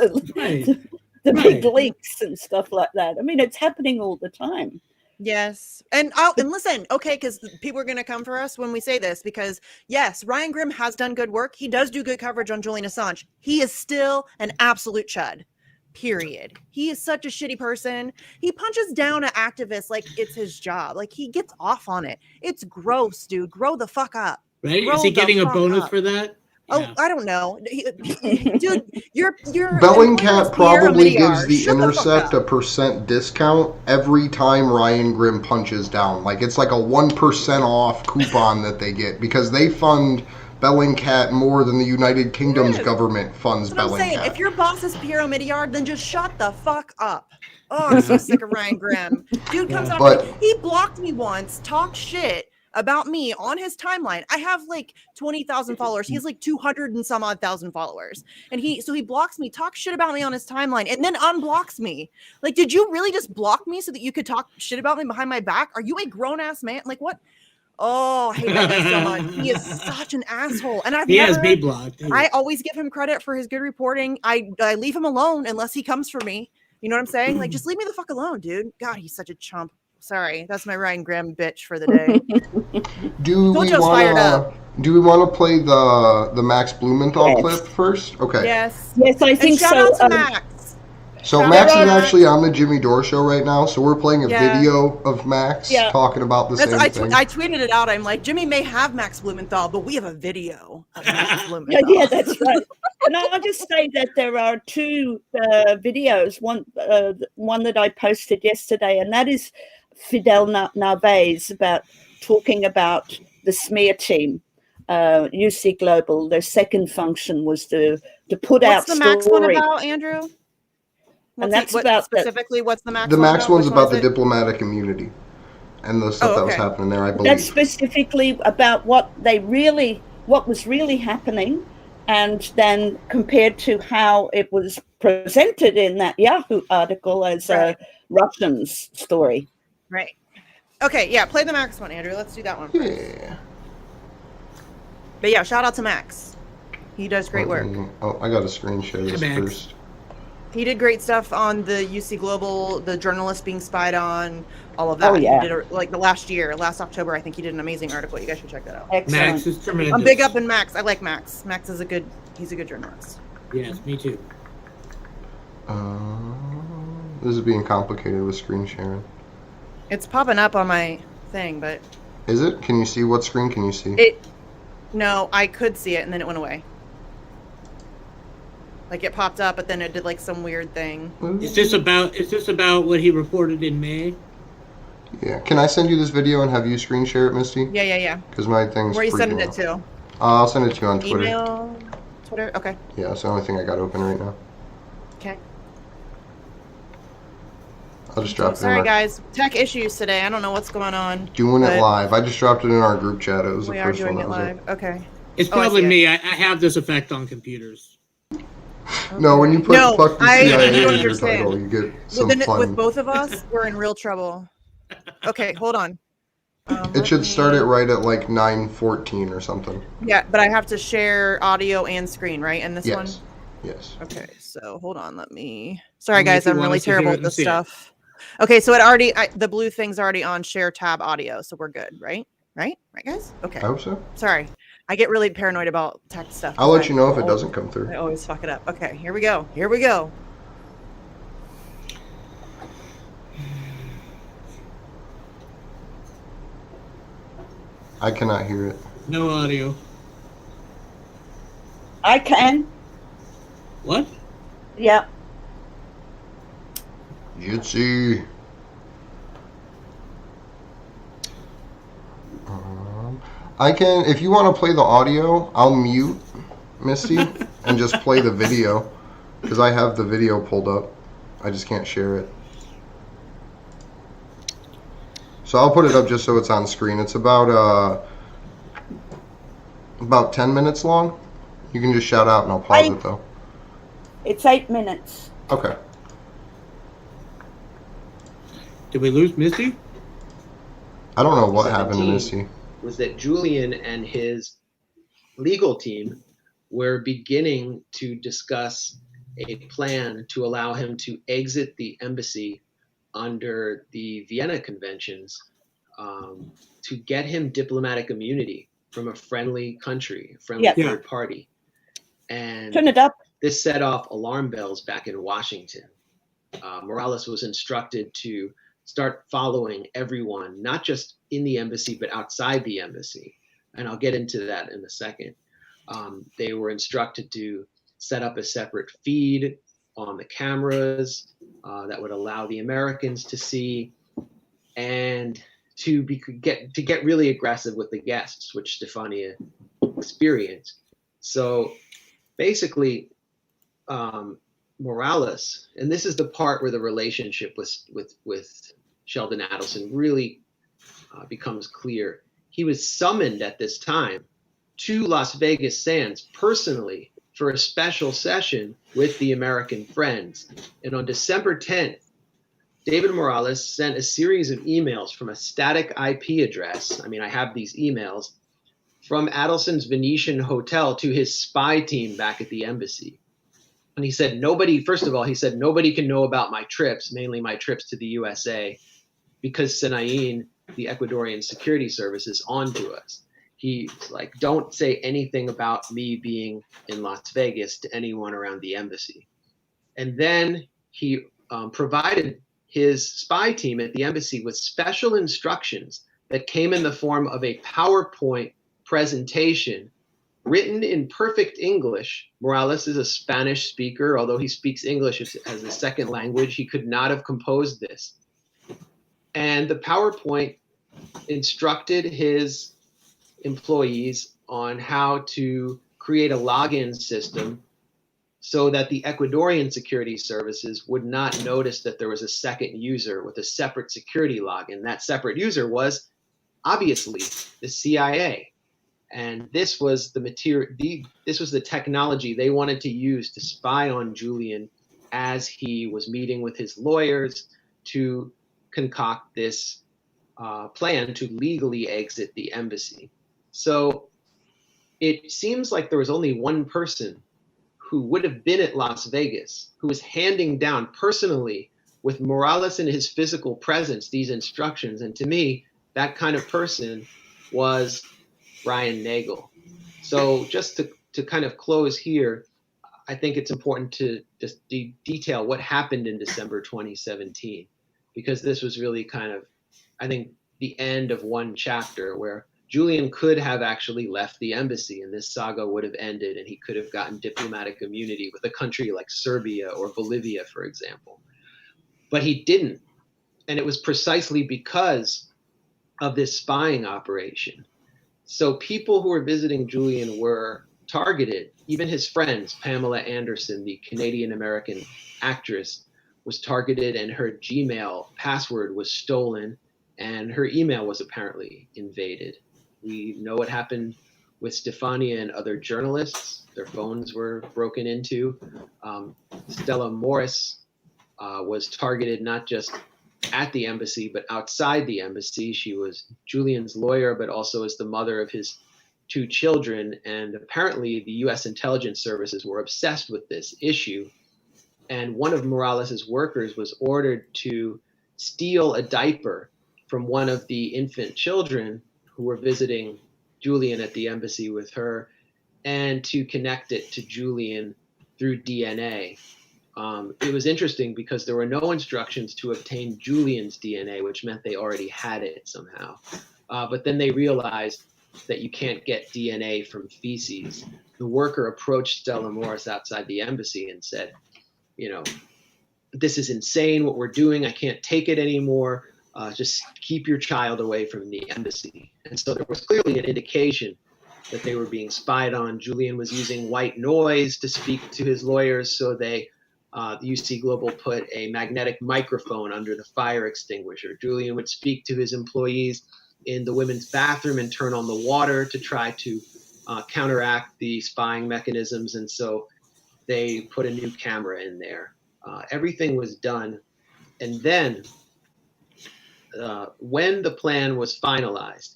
the big leaks and stuff like that. I mean, it's happening all the time. Yes. And listen, okay, because people are going to come for us when we say this, because yes, Ryan Grimm has done good work. He does do good coverage on Julian Assange. He is still an absolute chud. Period. He is such a shitty person. He punches down at activists like it's his job. Like, he gets off on it. It's gross, dude. Grow the fuck up. Right? Is he getting a bonus for that? Oh, yeah. I don't know. Dude, you're Bellingcat probably gives The Intercept a % discount every time Ryan Grimm punches down. Like, it's like a 1% off coupon that they get because they fund Bellingcat more than the United Kingdom's government funds Bellingcat. I'm saying, if your boss is Piero Midyard, then just shut the fuck up. Oh, I'm so sick of Ryan Grimm. Dude comes out, he blocked me once, talked shit about me on his timeline. I have like 20,000 followers. He has like 200 and some odd thousand followers. And he blocks me, talks shit about me on his timeline, and then unblocks me. Like, did you really just block me so that you could talk shit about me behind my back? Are you a grown ass man? Like, what? Oh, I hate that guy so much. He is such an asshole. And he has me blocked. I always give him credit for his good reporting. I leave him alone unless he comes for me. You know what I'm saying? Like, just leave me the fuck alone, dude. God, he's such a chump. Sorry, that's my Ryan Grimm bitch for the day. Do we want to play the Max Blumenthal clip first? Okay. Yes, I think so. Shout out to Max. So Max is actually on the Jimmy Dore show right now, so we're playing a video of Max talking about the same thing. I tweeted it out. I'm like, Jimmy may have Max Blumenthal, but we have a video of Max Blumenthal. Yeah, that's right. And I'll just say that there are two videos. One that I posted yesterday, and that is Fidel Narvaez talking about the smear team, UC Global. Their second function was to put out story. What's the Max one about, Andrew? And that's about specifically what's the Max? The Max one's about the diplomatic immunity and the stuff that was happening there. I believe that's specifically about what was really happening, and then compared to how it was presented in that Yahoo article as a Russians story. Right. Okay, yeah, play the Max one, Andrew. Let's do that one first. Yeah. But yeah, shout out to Max. He does great work. Oh, I got to screen share this first. He did great stuff on the UC Global, the journalist being spied on, all of that. Oh, yeah. He did like the last October, I think he did an amazing article. You guys should check that out. Excellent. Max is tremendous. I'm big up in Max. I like Max. Max is he's a good journalist. Yes, me too. This is being complicated with screen sharing. It's popping up on my thing, but... Is it? Can you see what screen can you see? No, I could see it, and then it went away. Like, it popped up, but then it did, like, some weird thing. Is this about what he reported in May? Yeah. Can I send you this video and have you screen share it, Misty? Yeah. Because my thing's Where are you sending it to? I'll send it to you on Twitter. Email? Twitter? Okay. Yeah, it's the only thing I got open right now. Okay. I'll just drop it in. Sorry, guys. Tech issues today. I don't know what's going on. Doing it live. I just dropped it in our group chat. It was the first one. We are doing it live. Okay. It's probably me. I have this effect on computers. No, when you put No, fuck the I CIA you don't in your understand. title, you get Well, some then fun. with both of us, we're in real trouble. Okay, hold on. It should start it right at like 9:14 or something. Yeah, but I have to share audio and screen, right? And this one? Yes. Yes. Okay, so hold on. Let me. Sorry, Only if guys. you I'm want really us to hear terrible it with and this see it. stuff. Okay, so it already the blue thing's already on share tab audio, so we're good, right? Right, guys? Okay. I hope so. Sorry, I get really paranoid about tech stuff. I'll let you know if it doesn't come through. I always fuck it up. Okay, here we go. Here we go. I cannot hear it. No audio. I can. What? Yeah. Jitsi. I can, if you want to play the audio, I'll mute Misty and just play the video because I have the video pulled up. I just can't share it. So I'll put it up just so it's on screen. It's about 10 minutes long. You can just shout out and I'll pause it though. It's 8 minutes. Okay. Did we lose Misty? I don't know what happened to Misty. Was that Julian and his legal team were beginning to discuss a plan to allow him to exit the embassy under the Vienna Conventions to get him diplomatic immunity from a friendly country, a friendly third party. And turn it up. This set off alarm bells back in Washington. Morales was instructed to start following everyone, not just in the embassy, but outside the embassy. And I'll get into that in a second. They were instructed to set up a separate feed on the cameras that would allow the Americans to see, and to get really aggressive with the guests, which Stefania experienced. So basically, Morales, and this is the part where the relationship with Sheldon Adelson really becomes clear. He was summoned at this time to Las Vegas Sands personally for a special session with the American Friends. And on December 10th, David Morales sent a series of emails from a static IP address. I mean, I have these emails from Adelson's Venetian Hotel to his spy team back at the embassy. And he said, first of all, he said, nobody can know about my trips, mainly my trips to the USA, because Sinain, the Ecuadorian security service, is onto us. He's like, don't say anything about me being in Las Vegas to anyone around the embassy. And then he provided his spy team at the embassy with special instructions that came in the form of a PowerPoint presentation written in perfect English. Morales is a Spanish speaker. Although he speaks English as a second language, he could not have composed this. And the PowerPoint instructed his employees on how to create a login system so that the Ecuadorian security services would not notice that there was a second user with a separate security login. That separate user was obviously the CIA. And this was the material. This was the technology they wanted to use to spy on Julian as he was meeting with his lawyers to concoct this plan to legally exit the embassy. So it seems like there was only one person who would have been at Las Vegas, who was handing down personally with Morales in his physical presence these instructions. And to me, that kind of person was Ryan Nagel. So just to kind of close here, I think it's important to just detail what happened in December 2017, because this was really kind of, I think, the end of one chapter where Julian could have actually left the embassy and this saga would have ended and he could have gotten diplomatic immunity with a country like Serbia or Bolivia, for example. But he didn't. And it was precisely because of this spying operation. So people who were visiting Julian were targeted. Even his friends, Pamela Anderson, the Canadian-American actress, was targeted and her Gmail password was stolen and her email was apparently invaded. We know what happened with Stefania and other journalists. Their phones were broken into. Stella Morris was targeted not just at the embassy, but outside the embassy. She was Julian's lawyer, but also as the mother of his 2 children. And apparently the U.S. intelligence services were obsessed with this issue. And one of Morales's workers was ordered to steal a diaper from one of the infant children who were visiting Julian at the embassy with her, and to connect it to Julian through DNA. It was interesting because there were no instructions to obtain Julian's DNA, which meant they already had it somehow. But then they realized that you can't get DNA from feces. The worker approached Stella Morris outside the embassy and said, this is insane what we're doing. I can't take it anymore. Just keep your child away from the embassy. And so there was clearly an indication that they were being spied on. Julian was using white noise to speak to his lawyers, so UC Global put a magnetic microphone under the fire extinguisher. Julian would speak to his employees in the women's bathroom and turn on the water to try to counteract the spying mechanisms. And so they put a new camera in there. Everything was done. And then when the plan was finalized,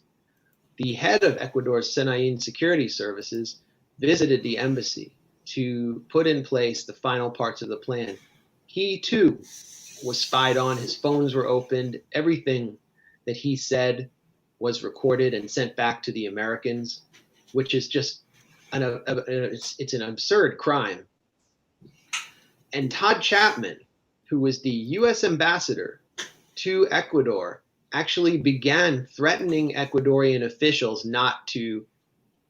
the head of Ecuador's Senain Security Services visited the embassy to put in place the final parts of the plan. He too was spied on. His phones were opened. Everything that he said was recorded and sent back to the Americans, which is just it's an absurd crime. And Todd Chapman, who was the U.S. ambassador to Ecuador, actually began threatening Ecuadorian officials not to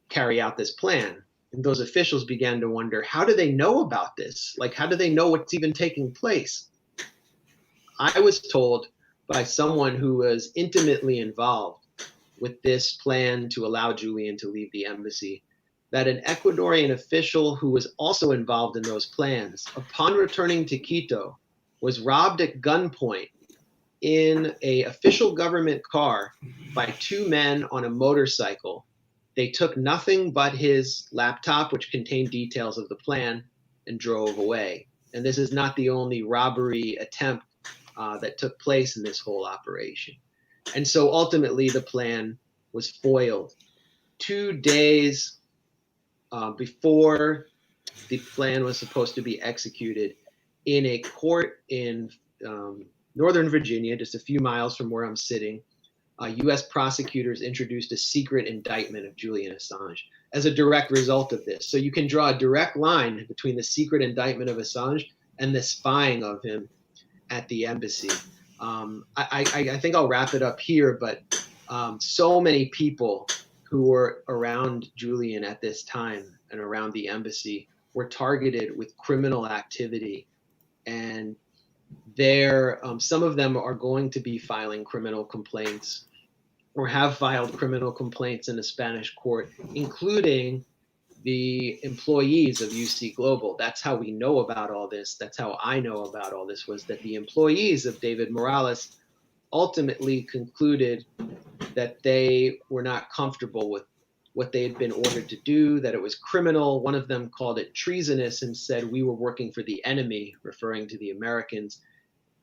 carry out this plan. And those officials began to wonder, how do they know about this? Like, how do they know what's even taking place? I was told by someone who was intimately involved with this plan to allow Julian to leave the embassy, that an Ecuadorian official who was also involved in those plans, upon returning to Quito, was robbed at gunpoint in an official government car by 2 men on a motorcycle. They took nothing but his laptop, which contained details of the plan, and drove away. And this is not the only robbery attempt that took place in this whole operation. And so ultimately the plan was foiled. 2 days before the plan was supposed to be executed, in a court in Northern Virginia, just a few miles from where I'm sitting, U.S. prosecutors introduced a secret indictment of Julian Assange as a direct result of this. So you can draw a direct line between the secret indictment of Assange and the spying of him at the embassy. I think I'll wrap it up here, but so many people who were around Julian at this time and around the embassy were targeted with criminal activity. And some of them are going to be filing criminal complaints or have filed criminal complaints in a Spanish court, including the employees of UC Global. That's how we know about all this. That's how I know about all this, was that the employees of David Morales ultimately concluded that they were not comfortable with what they had been ordered to do, that it was criminal. One of them called it treasonous and said we were working for the enemy, referring to the Americans.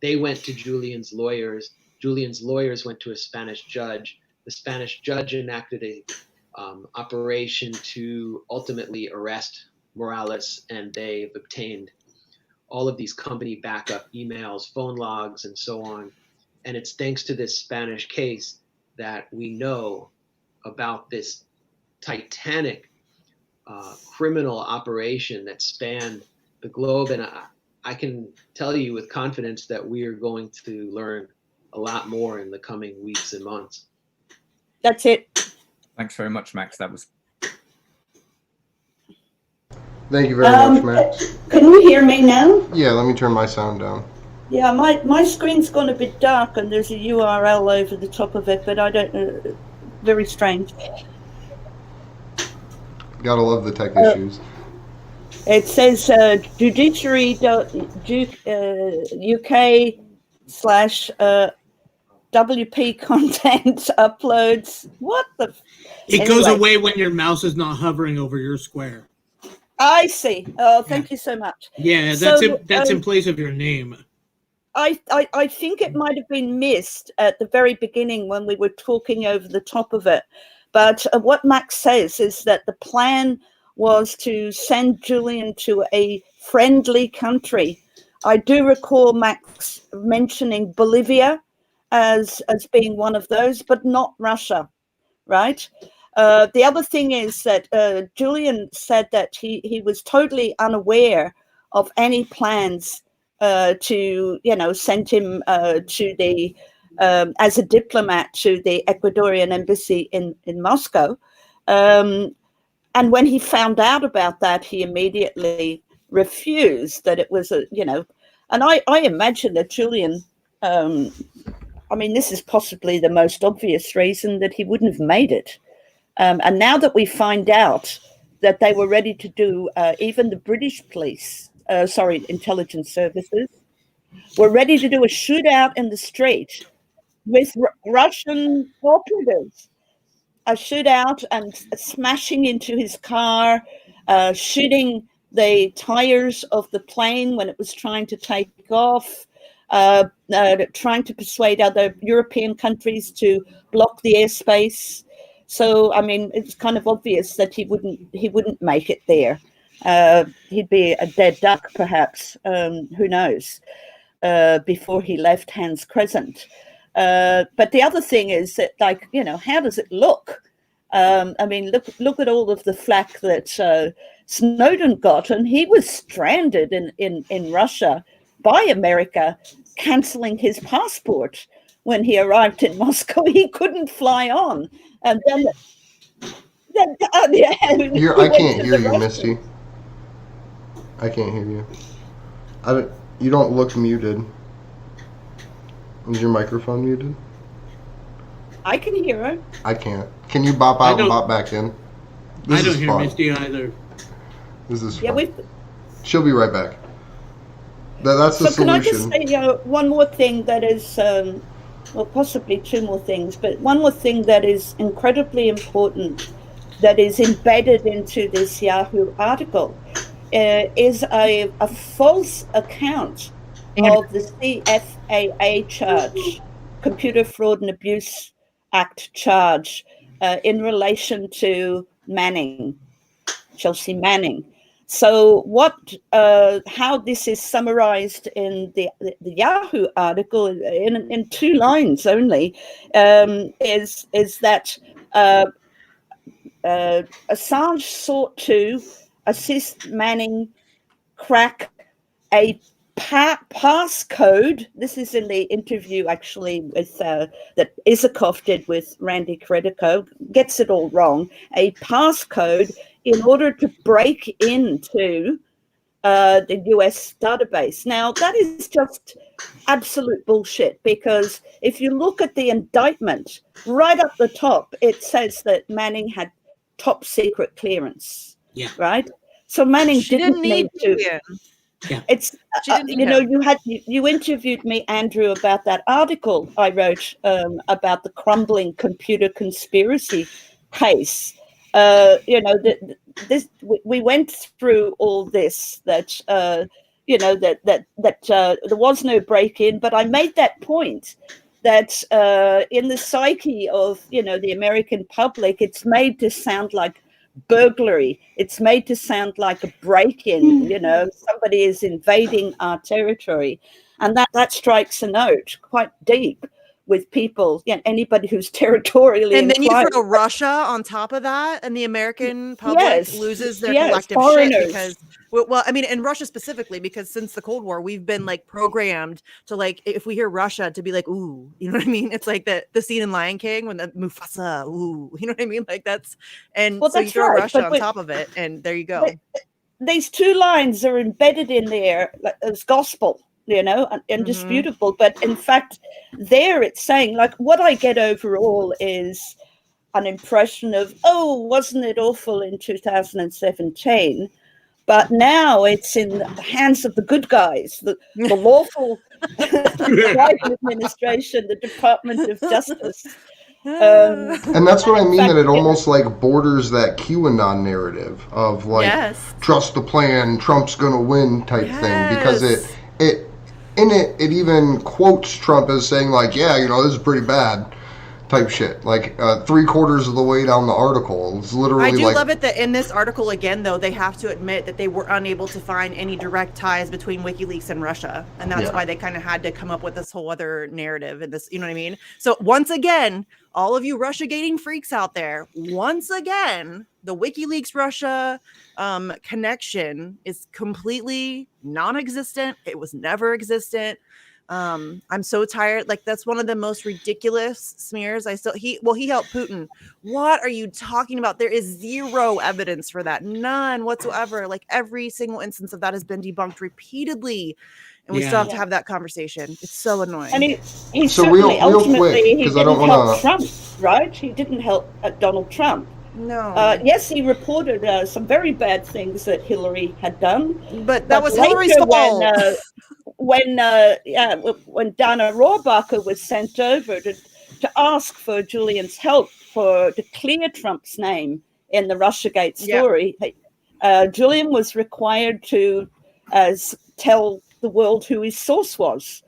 They went to Julian's lawyers. Julian's lawyers went to a Spanish judge. The Spanish judge enacted a operation to ultimately arrest Morales, and they've obtained all of these company backup emails, phone logs, and so on. And it's thanks to this Spanish case that we know about this titanic criminal operation that spanned the globe. And I can tell you with confidence that we are going to learn a lot more in the coming weeks and months. That's it. Thanks very much, Max. That was. Thank you very much, Max. Can you hear me now? Yeah, let me turn my sound down. Yeah, my screen's gone a bit dark and there's a URL over the top of it, but I don't know. Very strange. Gotta love the tech issues. It says judiciary.uk/. WP content uploads. What the? It goes Anyway. away when your mouse is not hovering over your square. I see. Oh, thank you so much. Yeah, So, that's in place of your name. I think it might have been missed at the very beginning when we were talking over the top of it. But what Max says is that the plan was to send Julian to a friendly country. I do recall Max mentioning Bolivia as being one of those, but not Russia, right? The other thing is that Julian said that he was totally unaware of any plans to, send him to the as a diplomat to the Ecuadorian embassy in Moscow. And when he found out about that, he immediately refused. That it was and I imagine that Julian, this is possibly the most obvious reason that he wouldn't have made it. And now that we find out that they were ready to do, even the British intelligence services, were ready to do a shootout in the street with Russian operatives, a shootout and smashing into his car, shooting the tires of the plane when it was trying to take off, trying to persuade other European countries to block the airspace. So, it's kind of obvious that he wouldn't make it there. He'd be a dead duck, perhaps. Who knows? Before he left Hans Crescent. But the other thing is that, how does it look? Look at all of the flack that Snowden got, and he was stranded in Russia by America, canceling his passport when he arrived in Moscow. He couldn't fly on, and then I can't hear you, Misty. I can't hear you. You don't look muted. Is your microphone muted? I can hear her. I can't. Can you bop out and bop back in? I don't hear Misty either. This is fun. She'll be right back. That's the solution. Can I just say one more thing that is, possibly two more things, but one more thing that is incredibly important that is embedded into this Yahoo article is a false account of the CFAA charge, Computer Fraud and Abuse Act charge, in relation to Chelsea Manning. So how this is summarized in the Yahoo article in 2 lines only, is that Assange sought to assist Manning crack a passcode. This is in the interview actually with that Isakov did with Randy Credico. Gets it all wrong. A passcode in order to break into the US database. Now that is just absolute bullshit, because if you look at the indictment right up the top, it says that Manning had top secret clearance. Yeah. Right. So Manning didn't need to. Yeah. It's you interviewed me, Andrew, about that article I wrote about the crumbling computer conspiracy case. We went through all this that there was no break-in, but I made that point that in the psyche of the American public, it's made to sound like burglary. It's made to sound like a break-in. Somebody is invading our territory, and that strikes a note quite deep with people, anybody who's territorially and then inclined. you throw Russia on top of that, and the American public loses their collective foreigners. shit because, and Russia specifically, because since the Cold War, we've been programmed to if we hear Russia to be ooh, you know what I mean? It's like the scene in Lion King when the Mufasa, ooh, you know what I mean? So you throw Russia on top of it, and there you go. These 2 lines are embedded in there as gospel. Indisputable. But in fact, there it's saying, what I get overall is an impression of, wasn't it awful in 2017? But now it's in the hands of the good guys, the lawful Biden administration, the Department of Justice. And that's what I mean, that it fact, almost like borders that QAnon narrative of like, Yes. trust the plan, Trump's gonna win type thing, because it even quotes Trump as saying like, yeah, you know, this is pretty bad type shit. Like 3/4 of the way down the article, it's literally I do like, love it that in this article again, though, they have to admit that they were unable to find any direct ties between WikiLeaks and Russia, and that's why they kind of had to come up with this whole other narrative and this, you know what I mean? So once again, all of you Russia-gating freaks out there, once again, the WikiLeaks Russia connection is completely non-existent. It was never existent. I'm so tired. Like, that's one of the most ridiculous smears. He helped Putin. What are you talking about? There is zero evidence for that. None whatsoever. Like, every single instance of that has been debunked repeatedly. And we still have to have that conversation. It's so annoying. And he So certainly, real ultimately, quick, he 'cause I didn't don't help wanna- Trump, right? He didn't help Donald Trump. No. Yes, he reported some very bad things that Hillary had done. But that was later Hillary's fault. When Dana Rohrabacher was sent over to ask for Julian's help to clear Trump's name in the Russiagate story, Julian was required to tell the world who his source was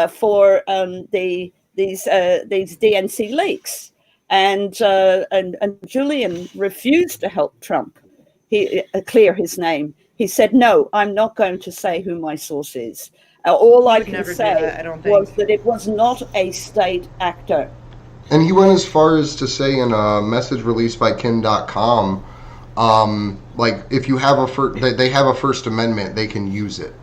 for these DNC leaks, and Julian refused to help Trump clear his name. He said, "No, I'm not going to say who my source is. All I can say was that it was not a state actor." and he went as far as to say in a message released by kin.com, like, if you have they have a First Amendment, they can use it.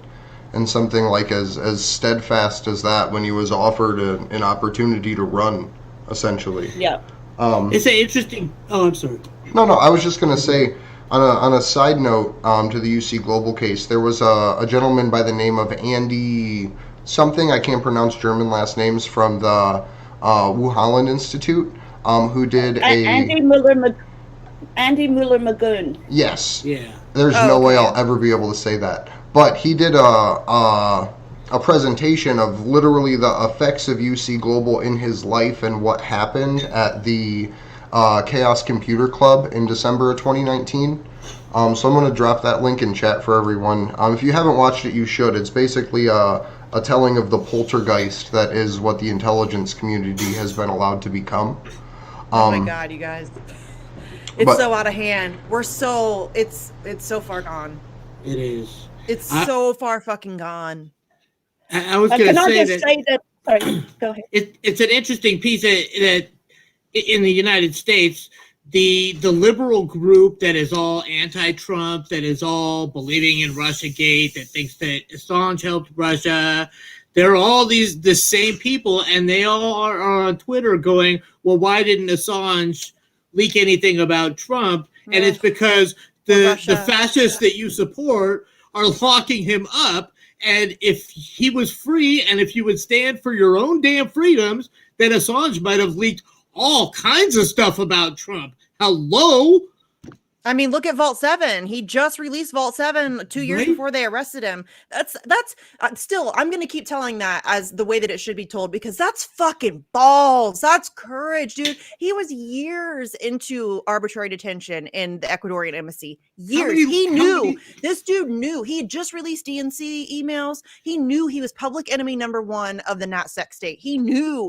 And something like as steadfast as that when he was offered an opportunity to run, essentially. Yeah. It's an interesting. Oh, I'm sorry. No, I was just going to say, on a side note to the UC Global case, there was a gentleman by the name of Andy something, I can't pronounce German last names, from the Wuhan Institute, who did Andy Muller-Magoon. Yes. Yeah. There's no way I'll ever be able to say that. But he did a presentation of literally the effects of UC Global in his life and what happened at the Chaos Computer Club in December of 2019. So I'm going to drop that link in chat for everyone. If you haven't watched it, you should. It's basically a telling of the poltergeist that is what the intelligence community has been allowed to become. Oh my God, you guys. It's so out of hand. It's so far gone. It is. It's so far fucking gone. I was going to say that. Sorry, go ahead. It's an interesting piece that in the United States, the liberal group that is all anti-Trump, that is all believing in Russiagate, that thinks that Assange helped Russia, they're all the same people, and they all are on Twitter going, well, why didn't Assange leak anything about Trump? And it's because the fascists that you support are locking him up. And if he was free, and if you would stand for your own damn freedoms, then Assange might have leaked all kinds of stuff about Trump. Hello? I mean, look at Vault 7. He just released Vault 7 2 years before they arrested him. That's still, I'm going to keep telling that as the way that it should be told, because that's fucking balls. That's courage, dude. He was years into arbitrary detention in the Ecuadorian embassy. Years. This dude knew. He had just released DNC emails. He knew he was public enemy #1 of the NatSec state. He knew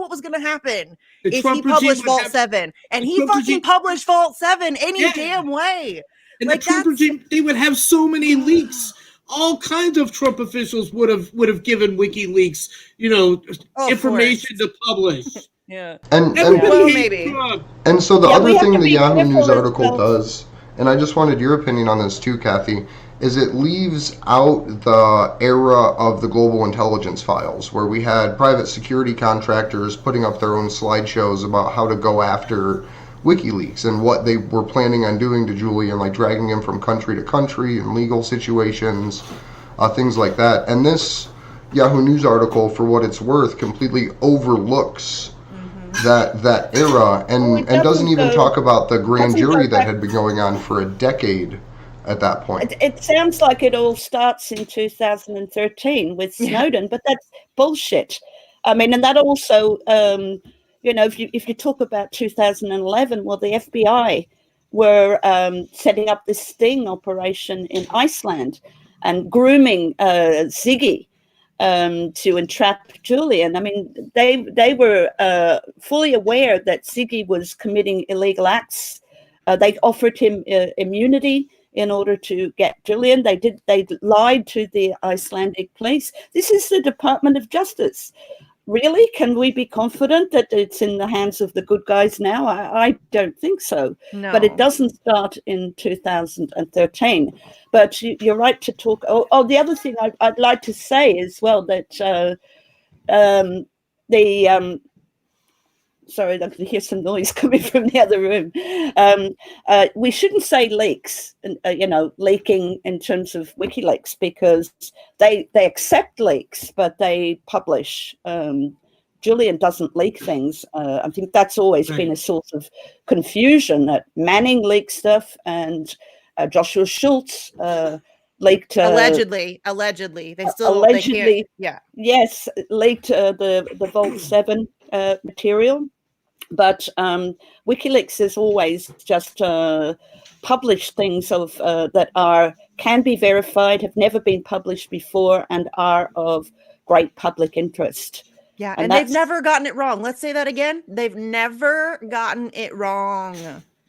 what was going to happen if he published Vault 7. And he fucking published Vault 7 damn way. And like, the Trump regime, they would have so many leaks. All kinds of Trump officials would have given WikiLeaks, information to publish. Yeah. And maybe. And so the other thing the Yahoo News article does, and I just wanted your opinion on this too, Kathy, is it leaves out the era of the global intelligence files, where we had private security contractors putting up their own slideshows about how to go after WikiLeaks and what they were planning on doing to Julian, like dragging him from country to country in legal situations, things like that. And this Yahoo News article, for what it's worth, completely overlooks that era and doesn't even talk about the grand jury that had been going on for a decade at that point. It sounds like it all starts in 2013 with Snowden, but that's bullshit. I mean, and that also, if you talk about 2011, well, the FBI were setting up this sting operation in Iceland and grooming Ziggy to entrap Julian. I mean, they were fully aware that Ziggy was committing illegal acts. They offered him immunity in order to get Julian. They lied to the Icelandic police. This is the Department of Justice. Really? Can we be confident that it's in the hands of the good guys now? I don't think so. No. But it doesn't start in 2013. But you're right to talk. Oh, the other thing I'd like to say as well that sorry, I can hear some noise coming from the other room. We shouldn't say leaks, leaking in terms of WikiLeaks, because they accept leaks, but they publish. Julian doesn't leak things. I think that's always been a source of confusion, that Manning leaked stuff and Joshua Schultz leaked allegedly they still allegedly yes, leaked the Vault 7 material. But WikiLeaks has always just published things of that can be verified, have never been published before, and are of great public interest. Yeah, and they've never gotten it wrong. Let's say that again. They've never gotten it wrong.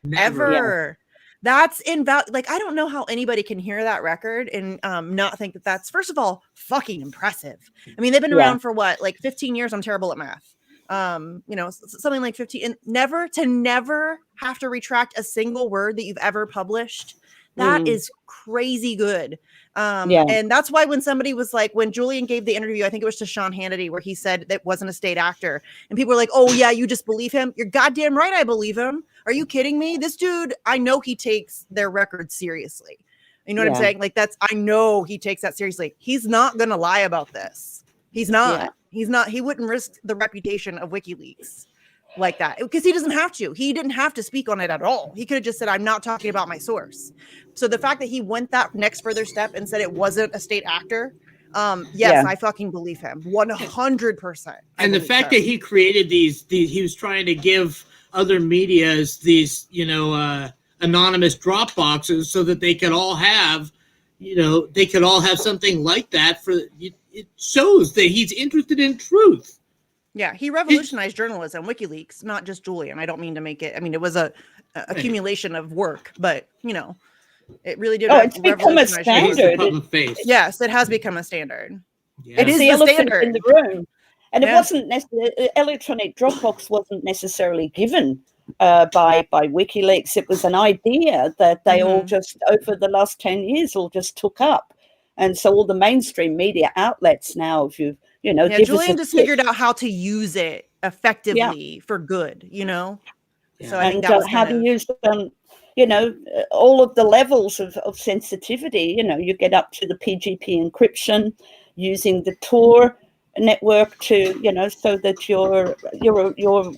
Never. Ever. Yeah. That's invalid. Like, I don't know how anybody can hear that record and not think that that's, first of all, fucking impressive. I mean, they've been around for what, like 15 years? I'm terrible at math. Something like 15, and never have to retract a single word that you've ever published. That is crazy good. And that's why when somebody was like, when Julian gave the interview, I think it was to Sean Hannity, where he said that wasn't a state actor, and people were like, oh yeah, you just believe him? You're goddamn right, I believe him. Are you kidding me? This dude, I know he takes their records seriously. You know what I'm saying? Like, I know he takes that seriously. He's not gonna lie about this. He's not. He's not. He wouldn't risk the reputation of WikiLeaks like that, because he doesn't have to. He didn't have to speak on it at all. He could have just said, I'm not talking about my source. So the fact that he went that next further step and said it wasn't a state actor, I fucking believe him 100%. And the fact that he created these, he was trying to give other medias these, anonymous drop boxes so that they could all have, something like that. It shows that he's interested in truth. Yeah, he revolutionized journalism, WikiLeaks, not just Julian. I don't mean to make it. I mean, it was a accumulation of work, but it really did. It's become a standard. Yes, it has become a standard. Yeah. It is the standard in the room, and it wasn't necessarily. Electronic Dropbox wasn't necessarily given by WikiLeaks. It was an idea that they all just, over the last 10 years, all just took up. And so all the mainstream media outlets now, Julian just figured out how to use it effectively for good, So I think that was how to use them, all of the levels of sensitivity. You get up to the PGP encryption, using the Tor network to, so that your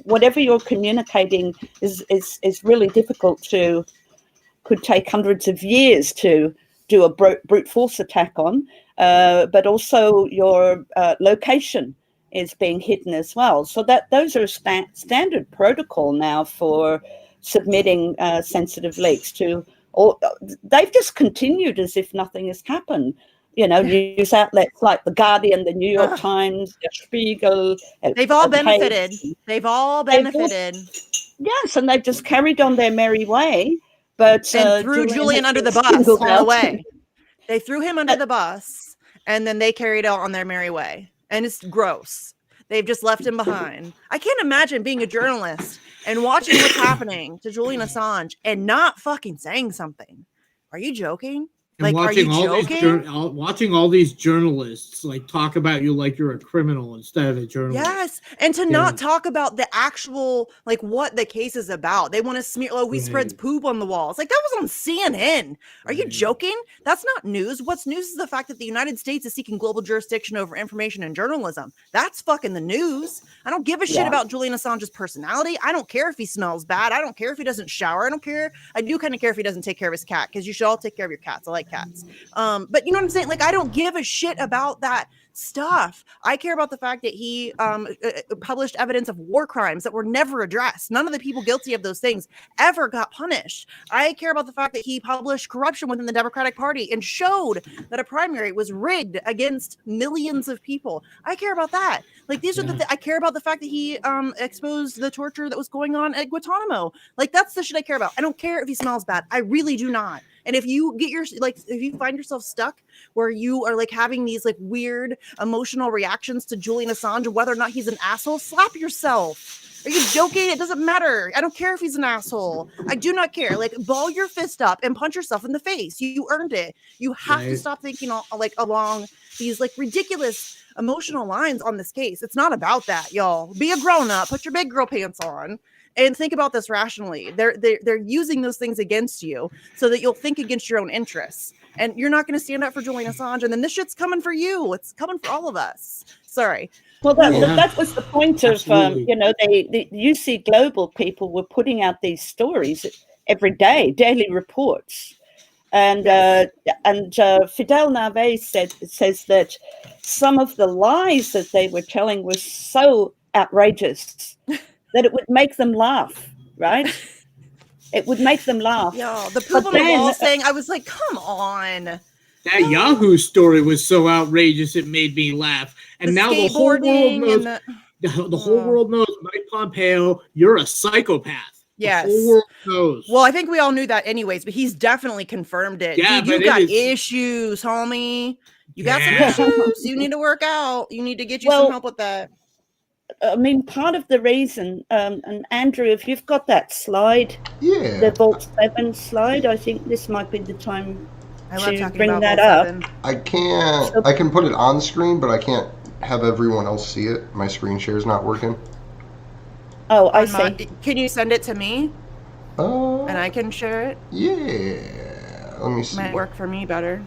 whatever you're communicating is really difficult could take hundreds of years to do a brute force attack on, but also your location is being hidden as well. So that those are standard protocol now for submitting sensitive leaks to. Or they've just continued as if nothing has happened. News outlets like The Guardian, The New York Times, The Spiegel. They've all benefited. Yes, and they've just carried on their merry way. But threw Julian under the bus all the way. They threw him under the bus, and then they carried on their merry way. And it's gross. They've just left him behind. I can't imagine being a journalist and watching what's happening to Julian Assange and not fucking saying something. Are you joking? And Like, are you watching all these journalists like talk about you like you're a criminal instead of a journalist. Yes, and to not talk about the actual, like, what the case is about. They want to smear, oh, he spreads poop on the walls. Like, that was on CNN. Are you joking? That's not news. What's news is the fact that the United States is seeking global jurisdiction over information and journalism. That's fucking the news. I don't give a shit about Julian Assange's personality. I don't care if he smells bad. I don't care if he doesn't shower. I don't care. I do kind of care if he doesn't take care of his cat, because you should all take care of your cats. I like cats. But you know what I'm saying? Like, I don't give a shit about that stuff. I care about the fact that he published evidence of war crimes that were never addressed. None of the people guilty of those things ever got punished. I care about the fact that he published corruption within the Democratic Party and showed that a primary was rigged against millions of people. I care about that. Like, these are I care about the fact that he exposed the torture that was going on at Guantanamo. Like, that's the shit I care about. I don't care if he smells bad. I really do not. And if you get if you find yourself stuck where you are like having these like weird emotional reactions to Julian Assange, whether or not he's an asshole, slap yourself. Are you joking? It doesn't matter. I don't care if he's an asshole. I do not care. Like, ball your fist up and punch yourself in the face. You earned it. You have to stop thinking along these like ridiculous emotional lines on this case. It's not about that, y'all. Be a grown up. Put your big girl pants on. And think about this rationally. They're using those things against you so that you'll think against your own interests. And you're not going to stand up for Julian Assange. And then this shit's coming for you. It's coming for all of us. Sorry. Well, that was the point of, the UC Global people were putting out these stories every day, daily reports. And Fidel Nave says that some of the lies that they were telling were so outrageous that it would make them laugh, right? It would make them laugh. Yeah, the poop on the wall thing, I was like, come on. That Yahoo story was so outrageous it made me laugh. And now the whole world knows, the whole world knows, Mike Pompeo, you're a psychopath. Yes. The whole world knows. Well, I think we all knew that anyways, but he's definitely confirmed it. Yeah, dude, you got issues, homie. You got some issues. You need to work out. You need to get you some help with that. I mean, part of the reason, and Andrew, if you've got that slide, the Vault 7 slide, I think this might be the time to bring that up. I can't, I can put it on screen, but I can't have everyone else see it. My screen share is not working. Oh, I see. Can you send it to me? And I can share it? Yeah. Let me see. Might work for me better.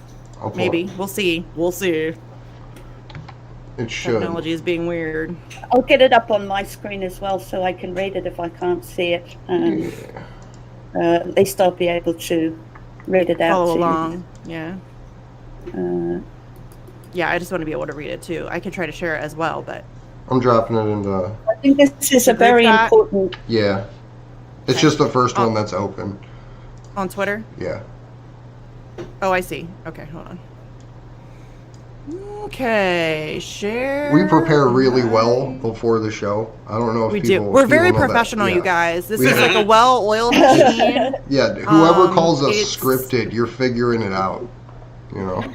Maybe. We'll see. We'll see. It should. Technology is being weird. I'll get it up on my screen as well so I can read it if I can't see it. At least I'll be able to read it out. Follow along. Yeah. Yeah, I just want to be able to read it too. I can try to share it as well, but I'm dropping it into. I think this is a very important. Yeah. It's just the first one that's open. On Twitter? Yeah. Oh, I see. Okay, hold on. Okay, share. We prepare really well before the show. I don't know if we do. We're very professional, you guys. This is like a well-oiled machine. Yeah, whoever calls us scripted, you're figuring it out. You know.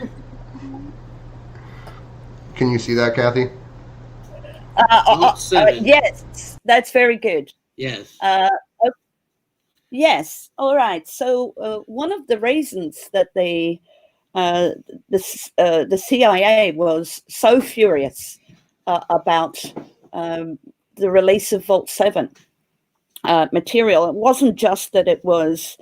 Can you see that, Kathy? Yes, that's very good. Yes. Yes. All right. So one of the reasons that the CIA was so furious about the release of Vault 7 material, it wasn't just that it was,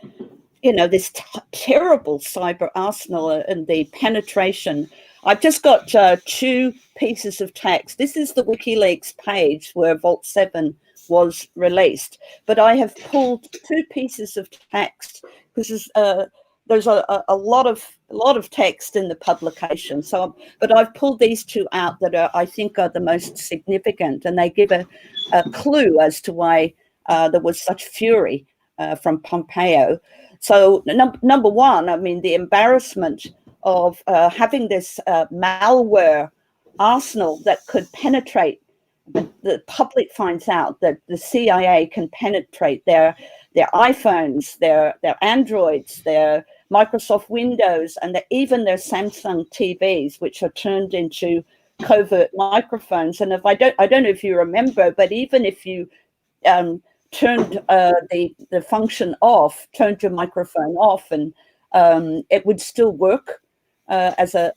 this terrible cyber arsenal and the penetration. I've just got 2 pieces of text. This is the WikiLeaks page where Vault 7 was released, but I have pulled 2 pieces of text because there's a lot of text in the publication. So, but I've pulled these 2 out that I think are the most significant, and they give a clue as to why there was such fury from Pompeo. So, number one, I mean, the embarrassment of having this malware arsenal that could penetrate. The public finds out that the CIA can penetrate their iPhones, their Androids, their Microsoft Windows, and even their Samsung TVs, which are turned into covert microphones. And if I don't know if you remember, but even if you turned the function off, turned your microphone off, and it would still work as a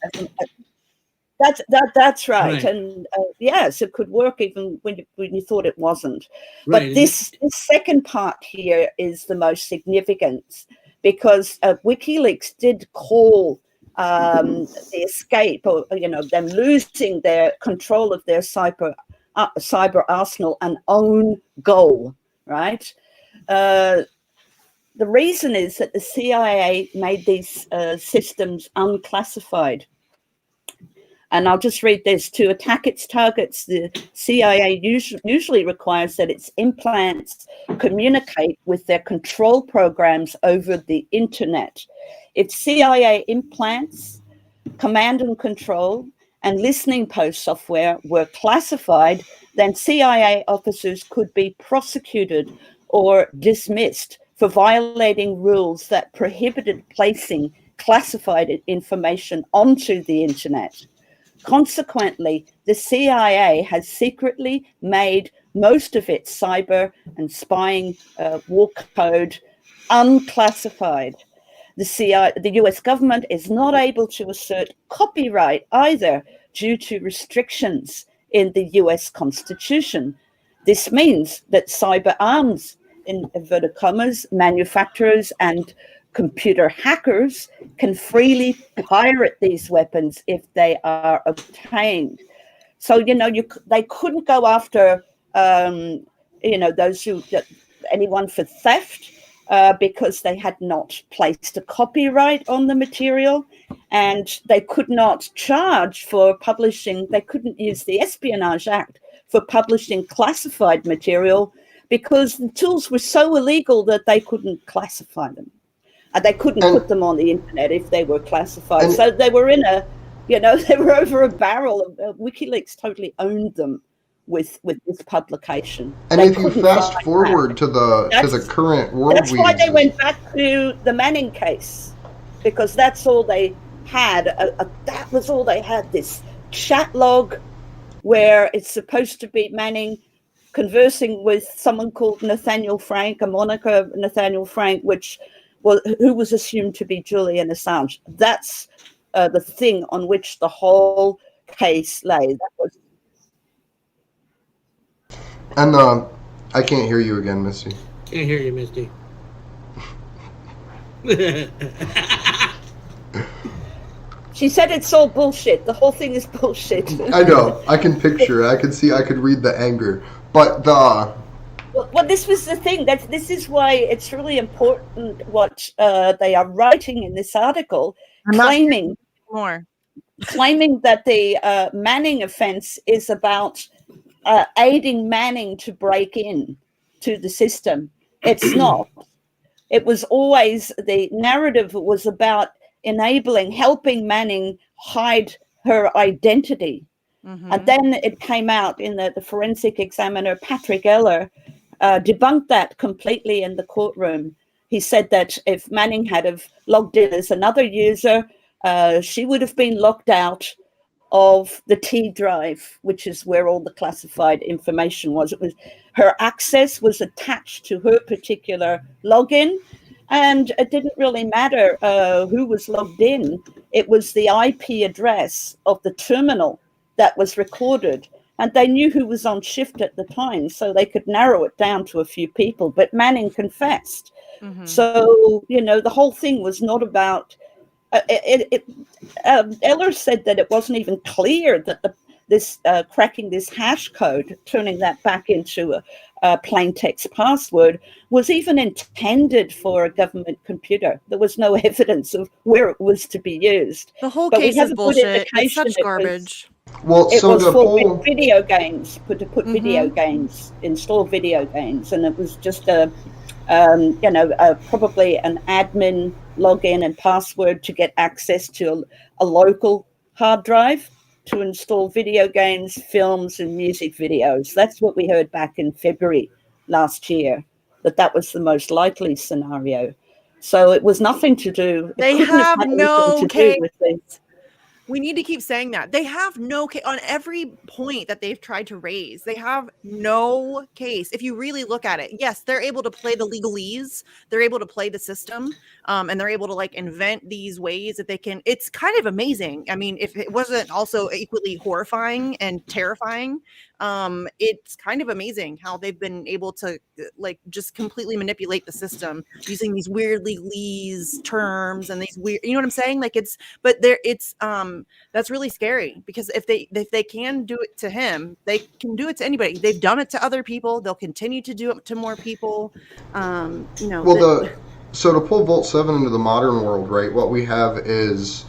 that's right. Right. And yes, it could work even when you thought it wasn't. Right. But this second part here is the most significant, because WikiLeaks did call the escape, or them losing their control of their cyber arsenal an own goal, right? The reason is that the CIA made these systems unclassified. And I'll just read this. To attack its targets, the CIA usually requires that its implants communicate with their control programs over the internet. If CIA implants, command and control, and listening post software were classified, then CIA officers could be prosecuted or dismissed for violating rules that prohibited placing classified information onto the internet. Consequently, the CIA has secretly made most of its cyber and spying war code unclassified. The US government is not able to assert copyright either due to restrictions in the US Constitution. This means that cyber arms, in inverted commas, manufacturers and computer hackers can freely pirate these weapons if they are obtained. So, they couldn't go after, anyone for theft because they had not placed a copyright on the material, and they could not charge for publishing. They couldn't use the Espionage Act for publishing classified material because the tools were so illegal that they couldn't classify them. They couldn't put them on the internet if they were classified. So they were they were over a barrel. WikiLeaks totally owned them with this publication. And if you fast forward to the current world, that's why they went back to the Manning case, because that's all they had. That was all they had. This chat log where it's supposed to be Manning conversing with someone called Nathaniel Frank, a moniker Nathaniel Frank, who was assumed to be Julian Assange. That's the thing on which the whole case lay. And I can't hear you again, Misty. Can't hear you, Misty. She said it's all bullshit. The whole thing is bullshit. I know. I can picture it. I could read the anger. But Well, this was the thing. This is why it's really important what they are writing in this article, claiming that the Manning offense is about aiding Manning to break in to the system. It's not. It was always, the narrative was about helping Manning hide her identity. Mm-hmm. And then it came out in the forensic examiner, Patrick Eller, debunked that completely in the courtroom. He said that if Manning had have logged in as another user, she would have been locked out of the T drive, which is where all the classified information was. Her access was attached to her particular login, and it didn't really matter who was logged in. It was the IP address of the terminal that was recorded. And they knew who was on shift at the time, so they could narrow it down to a few people. But Manning confessed. Mm-hmm. So, the whole thing was not about... Eller said that it wasn't even clear that this cracking this hash code, turning that back into a plain text password, was even intended for a government computer. There was no evidence of where it was to be used. The whole case is bullshit. It's such garbage. It was for video games, to put video games, install video games, and it was just probably an admin login and password to get access to a local hard drive to install video games, films, and music videos. That's what we heard back in February last year, that was the most likely scenario. So it was nothing to do. They have no case We need to keep saying that. They have no case on every point that they've tried to raise. They have no case. If you really look at it, yes, they're able to play the legalese. They're able to play the system, and they're able to like invent these ways that they can. It's kind of amazing. I mean, if it wasn't also equally horrifying and terrifying, it's kind of amazing how they've been able to like just completely manipulate the system using these weird legalese terms and these weird, you know what I'm saying? Like it's that's really scary because if they can do it to him, they can do it to anybody. They've done it to other people. They'll continue to do it to more people. You know. Well, so to pull Vault 7 into the modern world, right? What we have is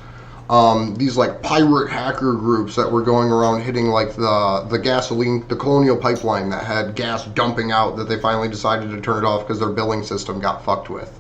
these like pirate hacker groups that were going around hitting like the gasoline, the Colonial Pipeline that had gas dumping out that they finally decided to turn it off because their billing system got fucked with.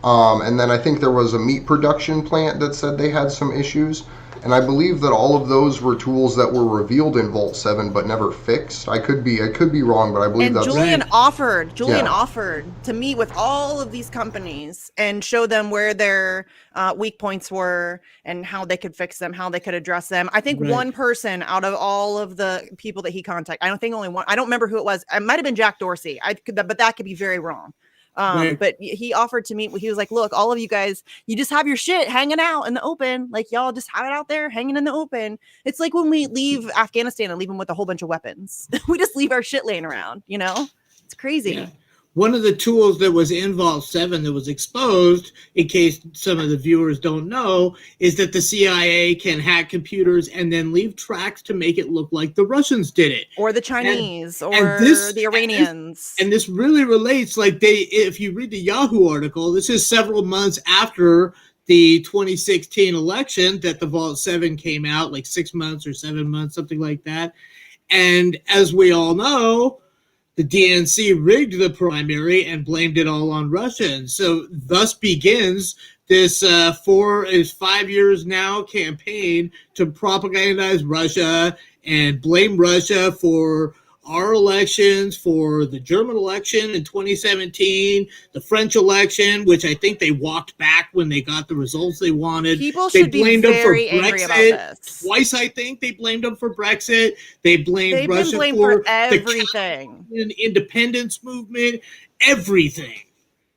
And then I think there was a meat production plant that said they had some issues. And I believe that all of those were tools that were revealed in Vault 7 but never fixed. I could be wrong, but I believe that's Julian offered Yeah. offered to meet with all of these companies and show them where their weak points were and how they could fix them, how they could address them. I think Right. one person out of all of the people that he contacted, I don't think only one, I don't remember who it was. It might have been Jack Dorsey. But that could be very wrong. Right. But he offered to meet. He was like, look, all of you guys, you just have your shit hanging out in the open. Like y'all just have it out there hanging in the open. It's like when we leave Afghanistan and leave them with a whole bunch of weapons. We just leave our shit laying around, you know? It's crazy. Yeah. One of the tools that was in Vault 7 that was exposed, in case some of the viewers don't know, is that the CIA can hack computers and then leave tracks to make it look like the Russians did it. Or the Chinese or the this- Iranians. And this really relates, like if you read the Yahoo article, this is several months after the 2016 election that the Vault 7 came out, like 6 months or 7 months, something like that. And as we all know, the DNC rigged the primary and blamed it all on Russia. And so thus begins this 5 years now campaign to propagandize Russia and blame Russia for our elections, for the German election in 2017, the French election, which I think they walked back when they got the results they wanted. People They should be blamed them for very angry about Brexit. this. Twice, I think, they blamed them for Brexit. They blamed They've been Russia blamed for for everything. the independence movement, everything.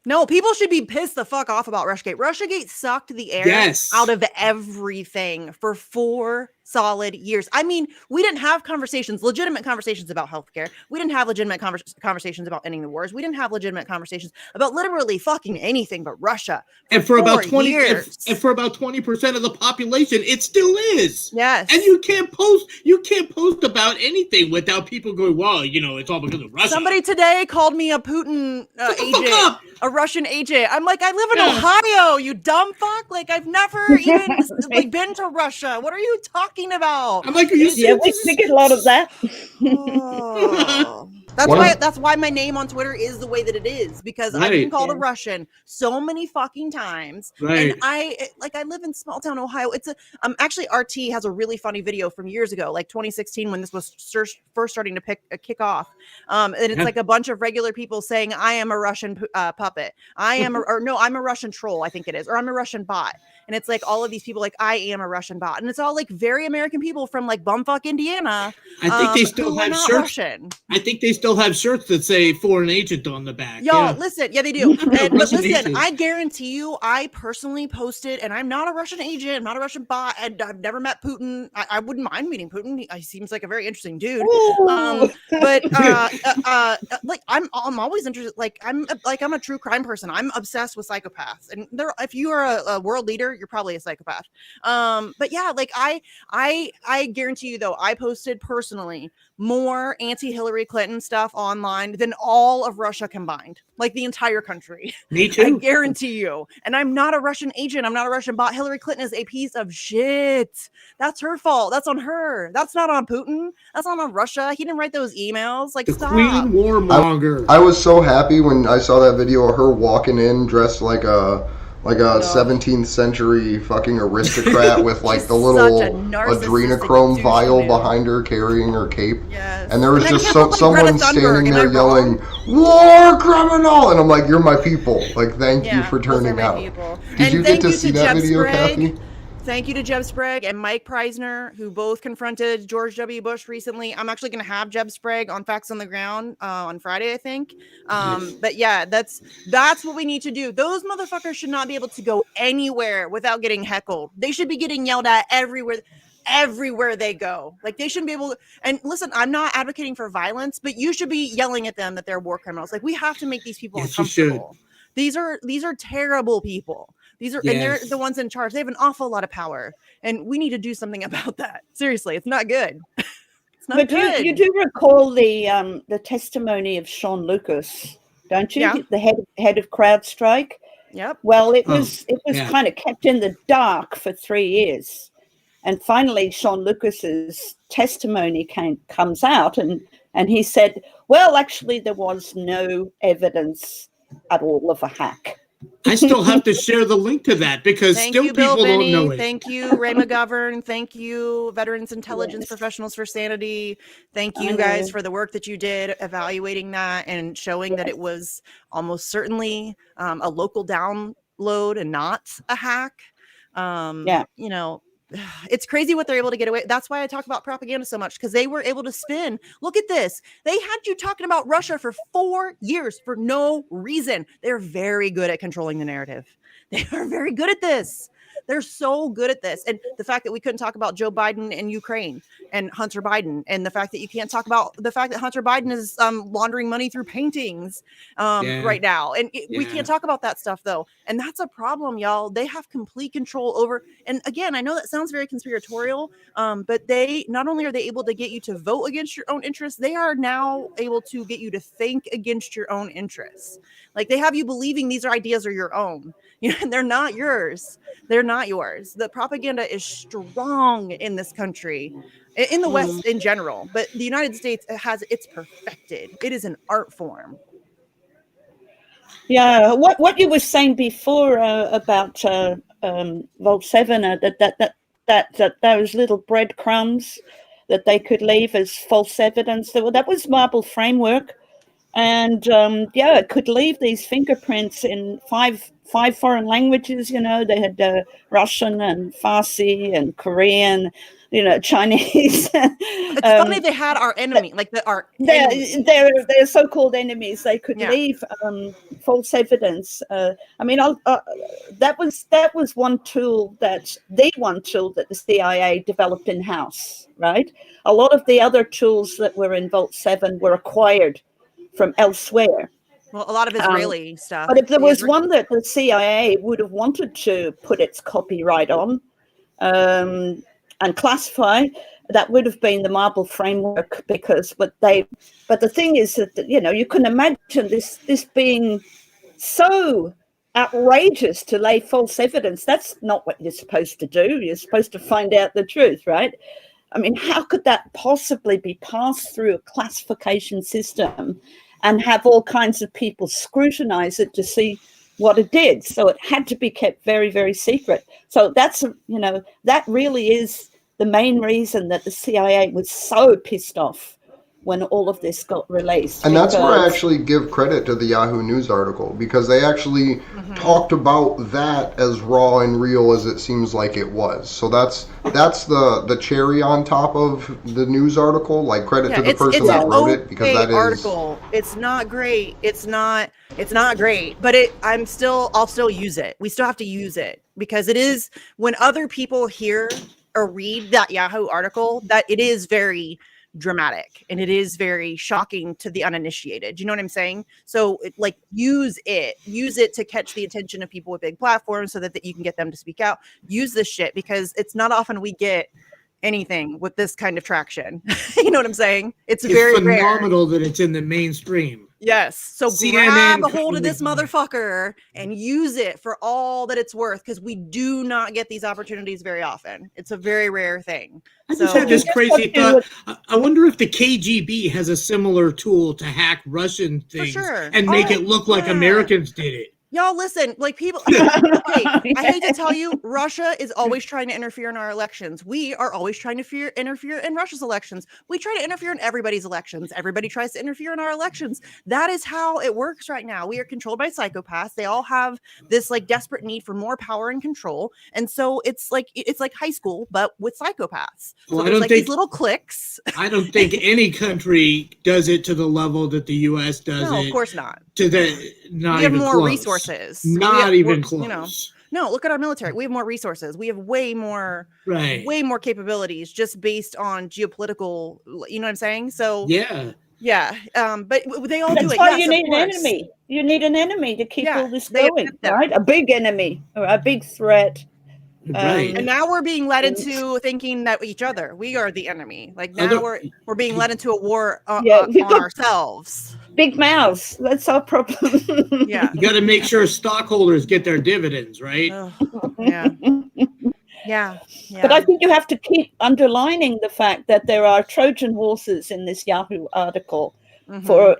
No, people should be pissed the fuck off about Russiagate. Russiagate sucked the air Yes. out of everything for 4 solid years. I mean, we didn't have conversations, legitimate conversations about healthcare. We didn't have legitimate conversations about ending the wars. We didn't have legitimate conversations about literally fucking anything but Russia. And for about 4 years. and for about 20% of the population, it still is. Yes. And you can't post about anything without people going, well, it's all because of Russia. Somebody today called me a Putin Shut the agent, fuck up. a Russian agent. I'm like, I live in Yeah. Ohio, you dumb fuck. Like, I've never even like been to Russia. What are you talking about? I'm like, are you Yeah, serious? we get a lot of that. Oh. That's why my name on Twitter is the way that it is, because I've been Right. called a Yeah. Russian so many fucking times. Right. And I live in small town Ohio. It's actually RT has a really funny video from years ago, like 2016 when this was first starting to kick off. And it's Yeah. like a bunch of regular people saying, I am a Russian puppet. I'm a Russian troll, I think it is, or I'm a Russian bot. And it's like all of these people like, I am a Russian bot. And it's all like very American people from like bumfuck Indiana. I think they still who are have not shirts. Russian. I think they still have shirts that say foreign agent on the back. Y'all, Yeah. listen. Yeah, they do. But Russian listen, agent. I guarantee you, I personally posted, and I'm not a Russian agent, I'm not a Russian bot, and I've never met Putin. I wouldn't mind meeting Putin. He seems like a very interesting dude. But like I'm always interested. Like I'm a true crime person. I'm obsessed with psychopaths, and if you are a world leader, you're probably a psychopath. But yeah, like I guarantee you though, I posted personally more anti-Hillary Clinton stuff online than all of Russia combined, like the entire country. Me I too. guarantee you. And I'm not a Russian agent. I'm not a Russian bot. Hillary Clinton is a piece of shit. That's her fault. That's on her. That's not on Putin. That's not on Russia. He didn't write those emails. Like, The stop. Queen Warmonger. I was so happy when I saw that video of her walking in dressed like a 17th century fucking aristocrat with like She's the little such a narcissistic adrenochrome douche, vial man. behind her carrying her cape. Yes. And there was I just can't believe someone Greta Thunberg, standing am I there yelling, wrong? "War criminal!" And I'm like, "You're my people. Like, thank you Yeah, for those are turning my out." people. Did And you get thank to you see to that Jeff video, Sprague. Kathy? Thank you to Jeb Sprague and Mike Preisner, who both confronted George W. Bush recently. I'm actually going to have Jeb Sprague on Facts on the Ground on Friday, I think. But yeah, that's what we need to do. Those motherfuckers should not be able to go anywhere without getting heckled. They should be getting yelled at everywhere they go. Like, they shouldn't be able to. And listen, I'm not advocating for violence, but you should be yelling at them that they're war criminals. Like, we have to make these people uncomfortable. These are terrible people. And they're the ones in charge. They have an awful lot of power, and we need to do something about that. Seriously, it's not good. It's not good. You do recall the testimony of Sean Lucas, don't you? Yeah. The head of CrowdStrike. Yep. Well, it was kind of kept in the dark for 3 years, and finally Sean Lucas's testimony comes out, and he said, well, actually, there was no evidence at all of a hack. I still have to share the link to that because people don't know it. Thank you, Ray McGovern. Thank you, Veterans Intelligence Professionals for Sanity. Thank you guys for the work that you did evaluating that and showing that it was almost certainly a local download and not a hack. You know, it's crazy what they're able to get away. That's why I talk about propaganda so much, because they were able to spin. Look at this. They had you talking about Russia for 4 years for no reason. They're very good at controlling the narrative. They are very good at this. They're so good at this. And the fact that we couldn't talk about Joe Biden and Ukraine and Hunter Biden, and the fact that you can't talk about the fact that Hunter Biden is laundering money through paintings right now. And we can't talk about that stuff, though. And that's a problem, y'all. They have complete control over. And again, I know that sounds very conspiratorial, but they not only are they able to get you to vote against your own interests, they are now able to get you to think against your own interests. Like, they have you believing these ideas are your own. You know, and they're not yours. They're not yours. The propaganda is strong in this country, in the West in general, but the United States it's perfected. It is an art form. Yeah, what you were saying before about Vault 7, that those little breadcrumbs that they could leave as false evidence, that was Marble Framework. And it could leave these fingerprints in five foreign languages. You know, they had Russian and Farsi and Korean, Chinese. It's funny they had our enemy, their so-called enemies. They could leave false evidence. That was one tool that the CIA developed in-house, right? A lot of the other tools that were in Vault 7 were acquired from elsewhere. Well, a lot of Israeli stuff. But if there was one that the CIA would have wanted to put its copyright on and classify, that would have been the Marble Framework, but the thing is that, you can imagine this being so outrageous to lay false evidence. That's not what you're supposed to do. You're supposed to find out the truth, right? I mean, how could that possibly be passed through a classification system and have all kinds of people scrutinize it to see what it did? So it had to be kept very, very secret. So that really is the main reason that the CIA was so pissed off when all of this got released. And that's where I actually give credit to the Yahoo News article, because they actually talked about that as raw and real as it seems like it was. So that's the cherry on top of the news article. Like, credit to the person that wrote it, because that article. It's not great. It's not great, but I'll still use it. We still have to use it, because it is, when other people hear or read that Yahoo article, that it is very dramatic and it is very shocking to the uninitiated. Do you know what I'm saying? So use it to catch the attention of people with big platforms so that you can get them to speak out. Use this shit, because it's not often we get anything with this kind of traction. You know what I'm saying? It's very phenomenal rare that it's in the mainstream. Yes. So CNN grab a hold of this motherfucker and use it for all that it's worth, because we do not get these opportunities very often. It's a very rare thing. I just had this crazy thought. I wonder if the KGB has a similar tool to hack Russian things and make it look like Americans did it. Y'all listen, like people. Okay, I hate to tell you, Russia is always trying to interfere in our elections. We are always trying to interfere in Russia's elections. We try to interfere in everybody's elections. Everybody tries to interfere in our elections. That is how it works right now. We are controlled by psychopaths. They all have this like desperate need for more power and control, and so it's like high school, but with psychopaths. So Well, there's like these little cliques. I don't think any country does it to the level that the U.S. does No, it. of course not. To the not We have even more close. resources. Not even close. You know, no, look at our military. We have more resources. We have way more capabilities just based on geopolitical. You know what I'm saying? So yeah. But they all do it. That's why you need an enemy. You need an enemy to keep all this going, right? A big enemy or a big threat. Right. And now we're being led into thinking that we are the enemy. Like now we're being led into a war on ourselves. Big mouths. That's our problem. Yeah. You got to make sure stockholders get their dividends, right? Yeah. But I think you have to keep underlining the fact that there are Trojan horses in this Yahoo article for,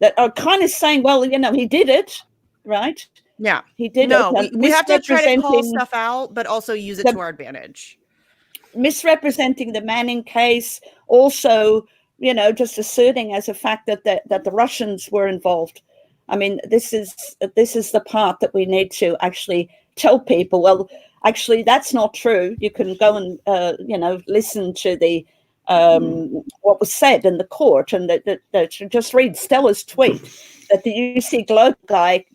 that are kind of saying, well, he did it, right? Yeah. He did it. We have to try to call stuff out, but also use it to our advantage. Misrepresenting the Manning case, also, just asserting as a fact that the Russians were involved. I mean, this is the part that we need to actually tell people, well, actually, that's not true. You can go and, listen to the what was said in the court, and just read Stella's tweet that the UC Globe guy,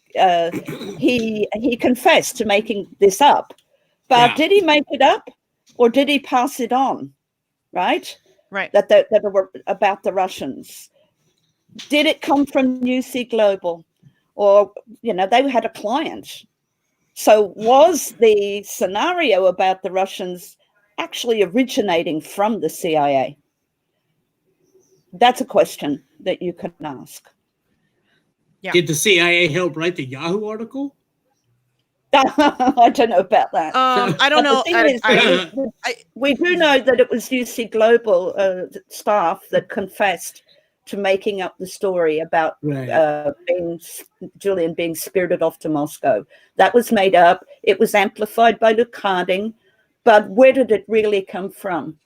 he confessed to making this up. But did he make it up or did he pass it on? Right. That were about the Russians. Did it come from UC Global, or they had a client? So was the scenario about the Russians actually originating from the CIA? That's a question that you can ask. Yeah. Did the CIA help write the Yahoo article? I don't know about that. I don't know. We do know that it was UC Global staff that confessed to making up the story about Julian being spirited off to Moscow. That was made up. It was amplified by Luke Harding. But where did it really come from?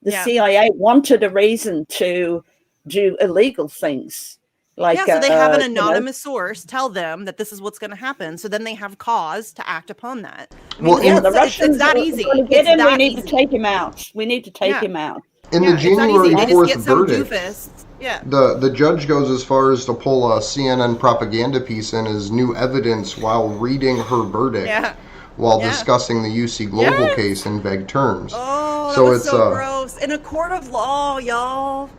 The CIA wanted a reason to do illegal things. So they have an anonymous source tell them that this is what's going to happen. So then they have cause to act upon that. The Russians, it's that easy. We need to take him out. We need to take him out. In the January 4th verdict, Yeah. The judge goes as far as to pull a CNN propaganda piece in as new evidence while reading her verdict while discussing the UC Global case in vague terms. Oh, so it's so gross. In a court of law, y'all.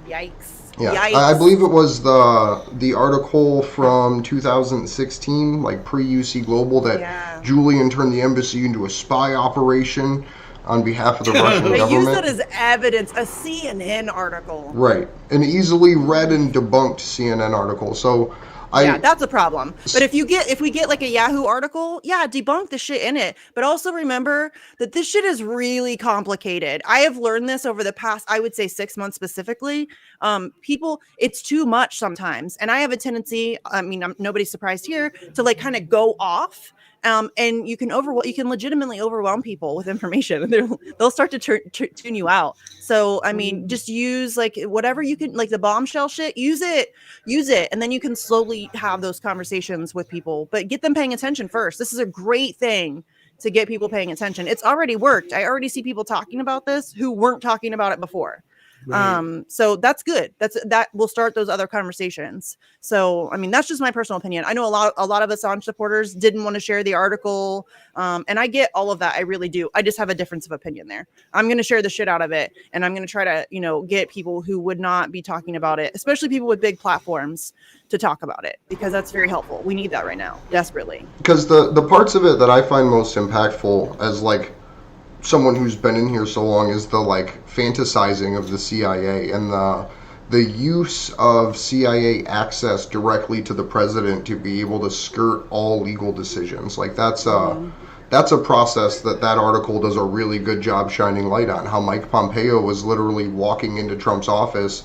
Yikes. Yeah, Yikes. I believe it was the article from 2016, like pre-UC Global, that Julian turned the embassy into a spy operation on behalf of the Russian government. They used it as evidence, a CNN article. Right, an easily read and debunked CNN article. So that's a problem. But if we get like a Yahoo article, debunk the shit in it. But also remember that this shit is really complicated. I have learned this over the past, I would say 6 months specifically. People, it's too much sometimes. And I have a tendency, nobody's surprised here, to like kind of go off. And you can legitimately overwhelm people with information. They'll start to tune you out. So, just use like whatever you can, like the bombshell shit, use it. And then you can slowly have those conversations with people, but get them paying attention first. This is a great thing to get people paying attention. It's already worked. I already see people talking about this who weren't talking about it before. Right. So that's good. That will start those other conversations. So, that's just my personal opinion. I know a lot of Assange supporters didn't want to share the article. And I get all of that. I really do. I just have a difference of opinion there. I'm going to share the shit out of it. And I'm going to try to, get people who would not be talking about it, especially people with big platforms, to talk about it, because that's very helpful. We need that right now, desperately. Because the parts of it that I find most impactful as like someone who's been in here so long is the like fantasizing of the CIA and the use of CIA access directly to the president to be able to skirt all legal decisions. Like that's a process that article does a really good job shining light on. How Mike Pompeo was literally walking into Trump's office,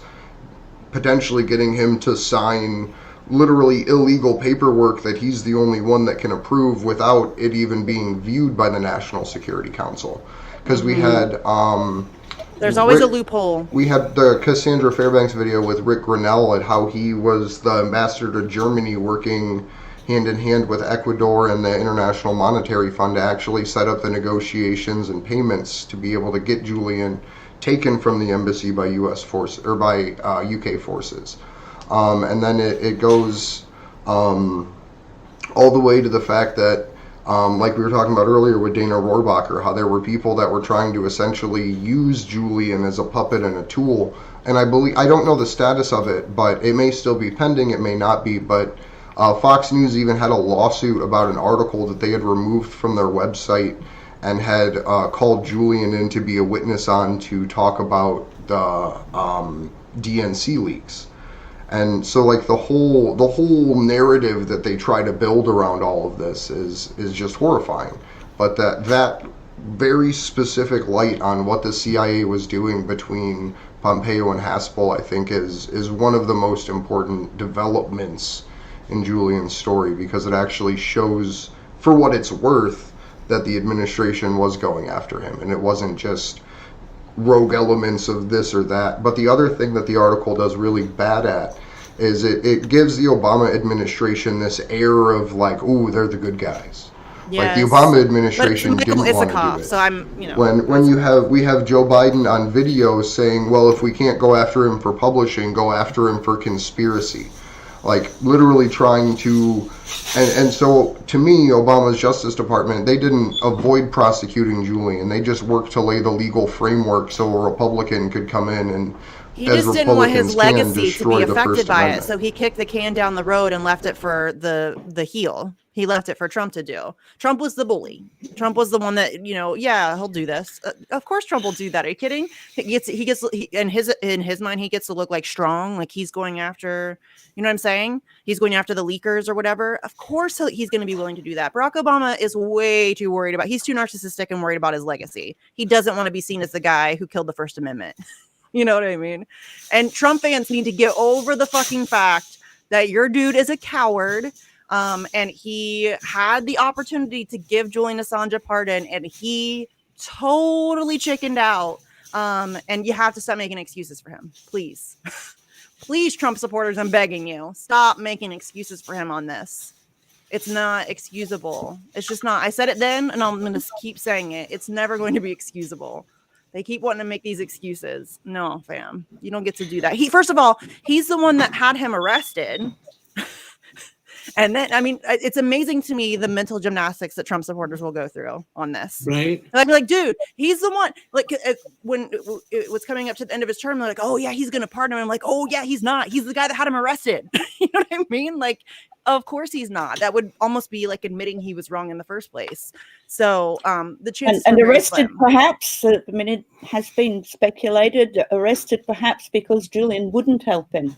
potentially getting him to sign literally illegal paperwork that he's the only one that can approve without it even being viewed by the National Security Council. Because we had There's always a Rick- loophole. we had the Cassandra Fairbanks video with Rick Grinnell and how he was the ambassador to Germany working hand in hand with Ecuador and the International Monetary Fund to actually set up the negotiations and payments to be able to get Julian taken from the embassy by U.S. force or by UK forces. And then it goes all the way to the fact that, like we were talking about earlier with Dana Rohrabacher, how there were people that were trying to essentially use Julian as a puppet and a tool. And I don't know the status of it, but it may still be pending, it may not be, but Fox News even had a lawsuit about an article that they had removed from their website and had called Julian in to be a witness on to talk about the DNC leaks. And so, like, the whole narrative that they try to build around all of this is just horrifying. But that very specific light on what the CIA was doing between Pompeo and Haspel, I think, is one of the most important developments in Julian's story, because it actually shows, for what it's worth, that the administration was going after him, and it wasn't just rogue elements of this or that. But the other thing that the article does really bad at is it gives the Obama administration this air of like, ooh, they're the good guys. Like the Obama administration didn't want to do it. So I'm, when we have Joe Biden on video saying, well, if we can't go after him for publishing, go after him for conspiracy. Like literally trying to, and so to me, Obama's Justice Department, they didn't avoid prosecuting Julian. They just worked to lay the legal framework so a Republican could come in and, he as just didn't want his Republicans legacy to destroy be the affected First by it. Amendment. So he kicked the can down the road and left it for the heel. He left it for Trump to do. Trump was the bully. Trump was the one that, yeah, he'll do this. Of course Trump will do that. Are you kidding? In his mind, he gets to look like strong, like he's going after, you know what I'm saying? He's going after the leakers or whatever. Of course he's going to be willing to do that. Barack Obama is way too worried about, he's too narcissistic and worried about his legacy. He doesn't want to be seen as the guy who killed the First Amendment. You know what I mean? And Trump fans need to get over the fucking fact that your dude is a coward. And he had the opportunity to give Julian Assange a pardon, and he totally chickened out. And you have to stop making excuses for him, please. Please, Trump supporters, I'm begging you, stop making excuses for him on this. It's not excusable. It's just not. I said it then, and I'm going to keep saying it. It's never going to be excusable. They keep wanting to make these excuses. No, fam, you don't get to do that. First of all, he's the one that had him arrested. And then, I mean, it's amazing to me the mental gymnastics that Trump supporters will go through on this. Right. And I'd be like, dude, he's the one. Like, when it was coming up to the end of his term, they're like, oh, yeah, he's going to pardon him. I'm like, oh, yeah, he's not. He's the guy that had him arrested. You know what I mean? Like, of course he's not. That would almost be like admitting he was wrong in the first place. So the chances and are very arrested slim. perhaps, I mean, it has been speculated, arrested perhaps because Julian wouldn't help him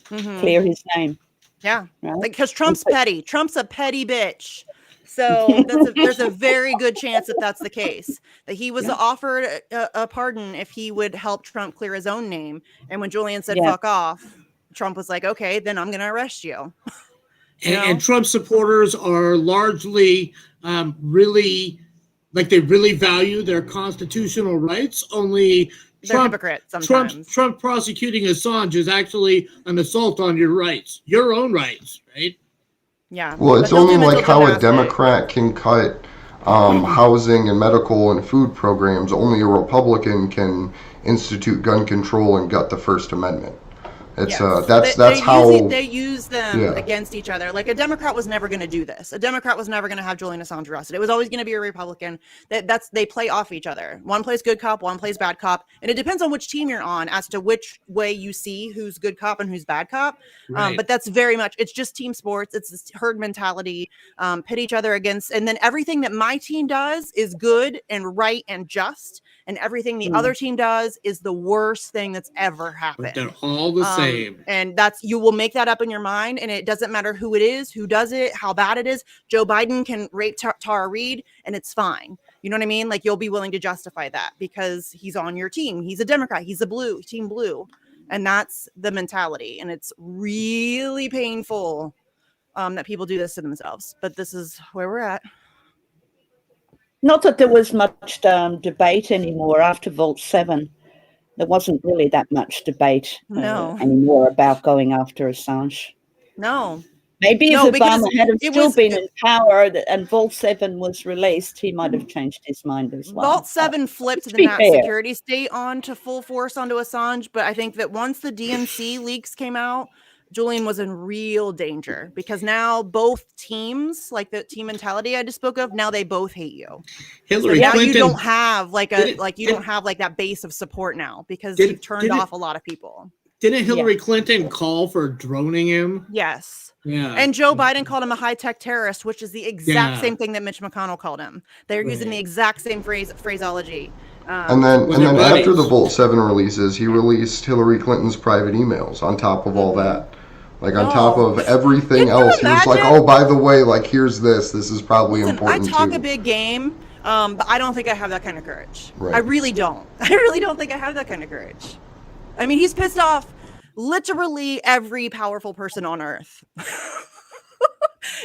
clear his name. Yeah, Right? like because Trump's petty. Trump's a petty bitch. So there's a very good chance that that's the case. That he was offered a pardon if he would help Trump clear his own name. And when Julian said "fuck off," Trump was like, "Okay, then I'm going to arrest you." And Trump supporters are largely really, like, they really value their constitutional rights. Only They're hypocrites sometimes. Trump prosecuting Assange is actually an assault on your rights, your own rights, right? Yeah. Well, it's only like how a Democrat can cut housing and medical and food programs. Only a Republican can institute gun control and gut the First Amendment. It's that's how they use them against each other. Like a Democrat was never going to do this. A Democrat was never going to have Julian Assange arrested. It was always going to be a Republican. They play off each other. One plays good cop, one plays bad cop, and it depends on which team you're on as to which way you see who's good cop and who's bad cop. Right. But that's very much, it's just team sports. It's this herd mentality, pit each other against, and then everything that my team does is good and right and just, and everything the other team does is the worst thing that's ever happened. But they're all the same. And you will make that up in your mind, and it doesn't matter who it is, who does it, how bad it is. Joe Biden can rape Tara Reid, and it's fine. You know what I mean? Like, you'll be willing to justify that because he's on your team. He's a Democrat. He's a team blue. And that's the mentality. And it's really painful that people do this to themselves. But this is where we're at. Not that there was much debate anymore after Vault 7. There wasn't really that much debate anymore about going after Assange. No. Maybe if Obama had still been in power and Vault 7 was released, he might have changed his mind as well. Vault 7 flipped the national security state on to full force onto Assange, but I think that once the DNC leaks came out, Julian was in real danger because now both teams, like the team mentality I just spoke of, now they both hate you. Hillary so now Clinton, you don't have don't have that base of support now because you've turned off a lot of people. Didn't Hillary Clinton call for droning him? Yes. Yeah. And Joe Biden called him a high-tech terrorist, which is the exact same thing that Mitch McConnell called him. They're using the exact same phraseology. And then after the Vault 7 releases, he released Hillary Clinton's private emails on top of all that. Like on top of everything else, he was like, "Oh, by the way, like here's this. This is probably important too." I talk a big game, but I don't think I have that kind of courage. Right. I really don't. I really don't think I have that kind of courage. I mean, he's pissed off literally every powerful person on Earth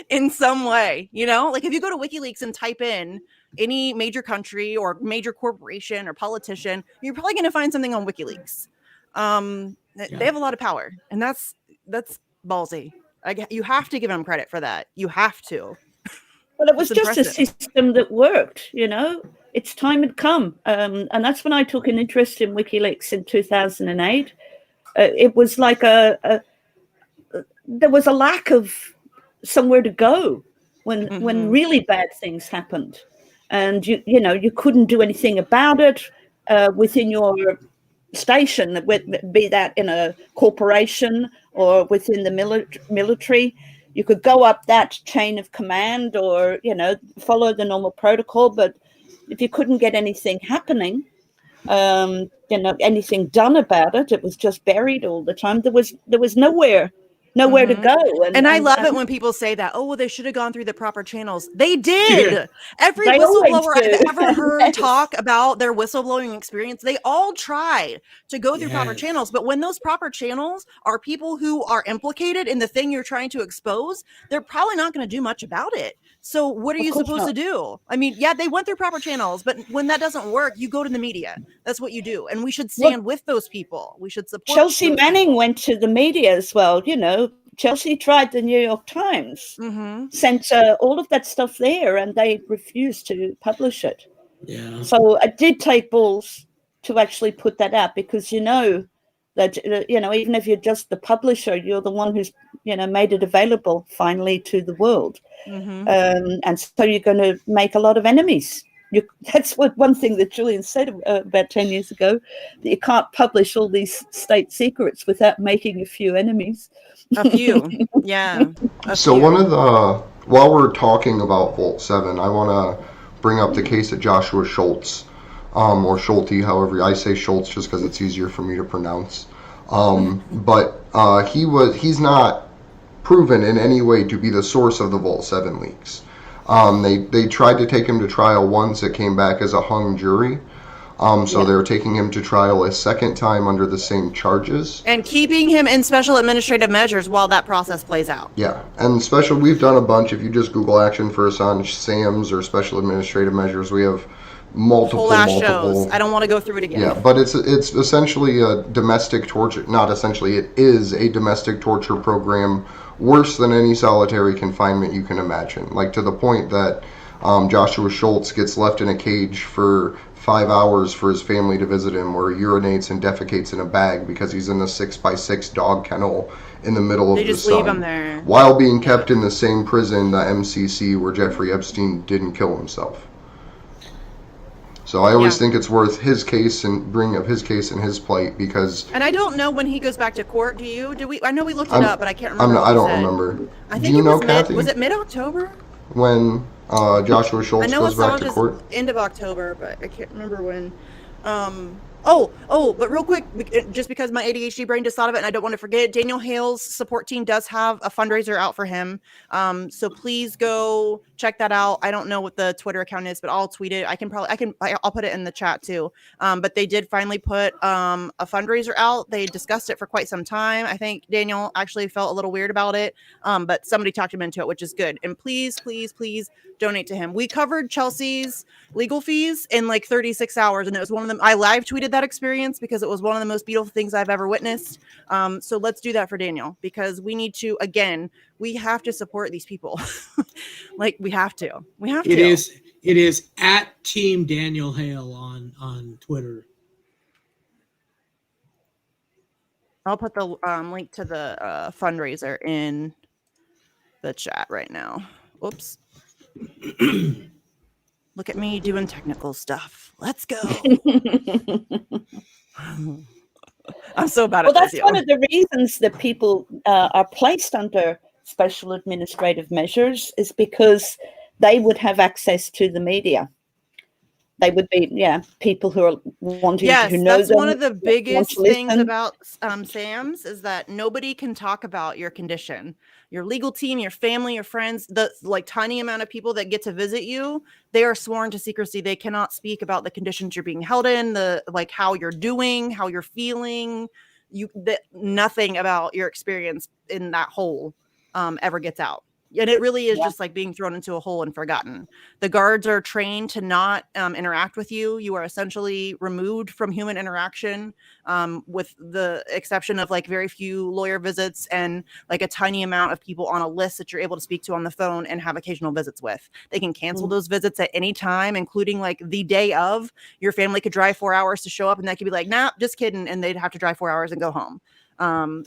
in some way. You know, like if you go to WikiLeaks and type in any major country or major corporation or politician, you're probably going to find something on WikiLeaks. They have a lot of power, and that's ballsy. You have to give them credit for that. You have to. Well, it was just a system that worked, you know. Its time had come. And that's when I took an interest in WikiLeaks in 2008. It was like there was a lack of somewhere to go when really bad things happened. And, you couldn't do anything about it within your station, be that in a corporation or within the military. You could go up that chain of command or, follow the normal protocol. But if you couldn't get anything happening, anything done about it, it was just buried all the time. There was nowhere to go. And I love it when people say that, oh, well, they should have gone through the proper channels. They did. Yeah. Every whistleblower I've ever heard talk about their whistleblowing experience, they all try to go through proper channels. But when those proper channels are people who are implicated in the thing you're trying to expose, they're probably not going to do much about it. So what are you supposed to do? I mean, they went through proper channels, but when that doesn't work, you go to the media. That's what you do. And we should stand with those people. We should support Chelsea Manning went to the media as well. Chelsea tried the New York Times, sent all of that stuff there, and they refused to publish it. Yeah. So it did take balls to actually put that out because that even if you're just the publisher, you're the one who's made it available finally to the world, and so you're going to make a lot of enemies. That's one thing that Julian said about 10 years ago, that you can't publish all these state secrets without making a few enemies. A few, yeah. One of the, while we're talking about Vault 7, I want to bring up the case of Joshua Schultz, or Schulte, however I say Schultz just because it's easier for me to pronounce. But he's not proven in any way to be the source of the Vault 7 leaks. They tried to take him to trial once. It came back as a hung jury. They're taking him to trial a second time under the same charges. And keeping him in special administrative measures while that process plays out. Yeah, and we've done a bunch. If you just Google action for Assange, SAMs, or special administrative measures, we have multiple shows. I don't want to go through it again. Yeah, but it's essentially a domestic torture. Not essentially, it is a domestic torture program worse than any solitary confinement you can imagine. Like to the point that Joshua Schultz gets left in a cage for 5 hours for his family to visit him, where he urinates and defecates in a bag because he's in a 6x6 dog kennel in the middle of the sun. They just leave him there. While being kept in the same prison, the MCC, where Jeffrey Epstein didn't kill himself. So I always think it's worth his case and bring up his case and his plight because. And I don't know when he goes back to court. Do you? Did we? I know we looked it up, but I can't remember. I don't remember. I think was it mid-October? When Joshua Schultz goes back to court. End of October, but I can't remember when. But real quick, just because my ADHD brain just thought of it and I don't want to forget, Daniel Hale's support team does have a fundraiser out for him. So please go check that out. I don't know what the Twitter account is, but I'll tweet it. I'll put it in the chat too. But they did finally put a fundraiser out. They discussed it for quite some time. I think Daniel actually felt a little weird about it, but somebody talked him into it, which is good. And please, please, please donate to him. We covered Chelsea's legal fees in like 36 hours, and it was one of them. I live tweeted that experience because it was one of the most beautiful things I've ever witnessed. So let's do that for Daniel, because we need to, again, we have to support these people. Like we have to. It is at Team Daniel Hale on Twitter. I'll put the link to the fundraiser in the chat right now. Oops. Look at me doing technical stuff. Let's go. I'm so bad at this. That's one of the reasons that people are placed under special administrative measures, is because they would have access to the media. They would be, people who are wanting to know that's them, one of the biggest things about SAMs, is that nobody can talk about your condition. Your legal team, your family, your friends, the like tiny amount of people that get to visit you, they are sworn to secrecy. They cannot speak about the conditions you're being held in, the like how you're doing, how you're feeling. Nothing about your experience in that hole ever gets out. And it really is just like being thrown into a hole and forgotten. The guards are trained to not interact with you. You are essentially removed from human interaction, with the exception of like very few lawyer visits and like a tiny amount of people on a list that you're able to speak to on the phone and have occasional visits with. They can cancel those visits at any time, including like the day of. Your family could drive 4 hours to show up, and that could be like, nah, just kidding. And they'd have to drive 4 hours and go home.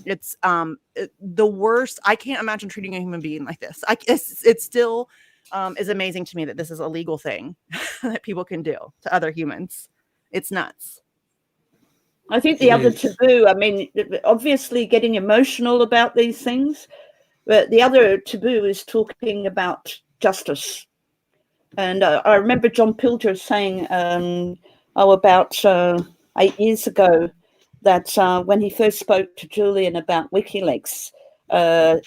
It's the worst. I can't imagine treating a human being like this. It's still is amazing to me that this is a legal thing that people can do to other humans. It's nuts. I think the other taboo, I mean, obviously getting emotional about these things, but the other taboo is talking about justice. And I remember John Pilger saying, about 8 years ago, that when he first spoke to Julian about WikiLeaks,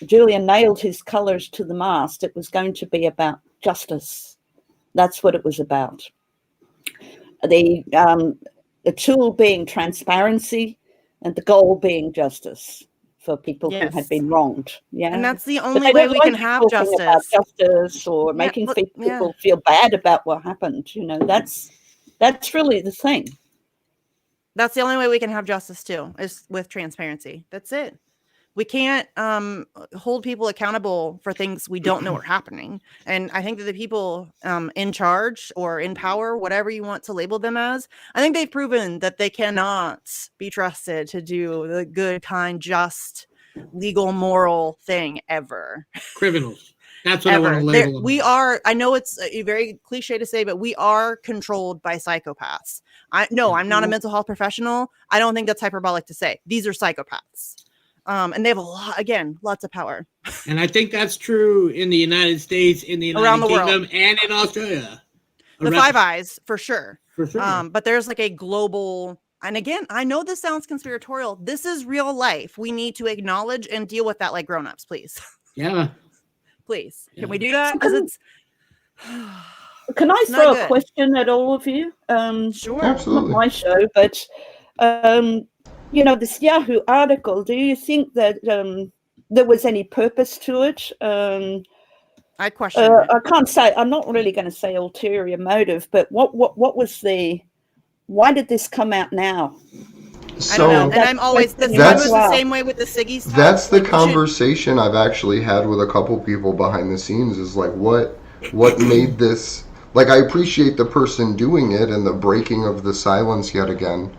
Julian nailed his colours to the mast. It was going to be about justice. That's what it was about. The tool being transparency, and the goal being justice for people who had been wronged. Yeah, and that's the only way we can have justice, or making people feel bad about what happened. You know, that's really the thing. That's the only way we can have justice too, is with transparency. That's it. We can't hold people accountable for things we don't know are happening. And I think that the people in charge or in power, whatever you want to label them as, I think they've proven that they cannot be trusted to do the good, kind, just, legal, moral thing ever. Criminals. That's what I want to label them. We are, I know it's a very cliche to say, but we are controlled by psychopaths. I'm not a mental health professional. I don't think that's hyperbolic to say. These are psychopaths. And they have lots of power. And I think that's true in the United States, in the United Kingdom, and in Australia. The Five Eyes, for sure. For sure. But there's like a global, and again, I know this sounds conspiratorial. This is real life. We need to acknowledge and deal with that like grown-ups, please. Yeah. Please. Can we do that? Because it's... Can I throw a question at all of you? Sure. Absolutely. Not my show, but... this Yahoo article, do you think that there was any purpose to it? I question it. I can't say, I'm not really going to say ulterior motive, but what was why did this come out now? I don't know. And I'm always, this was the same way with the Siggy stuff. That's the conversation I've actually had with a couple people behind the scenes, is like, what made this, like, I appreciate the person doing it and the breaking of the silence yet again.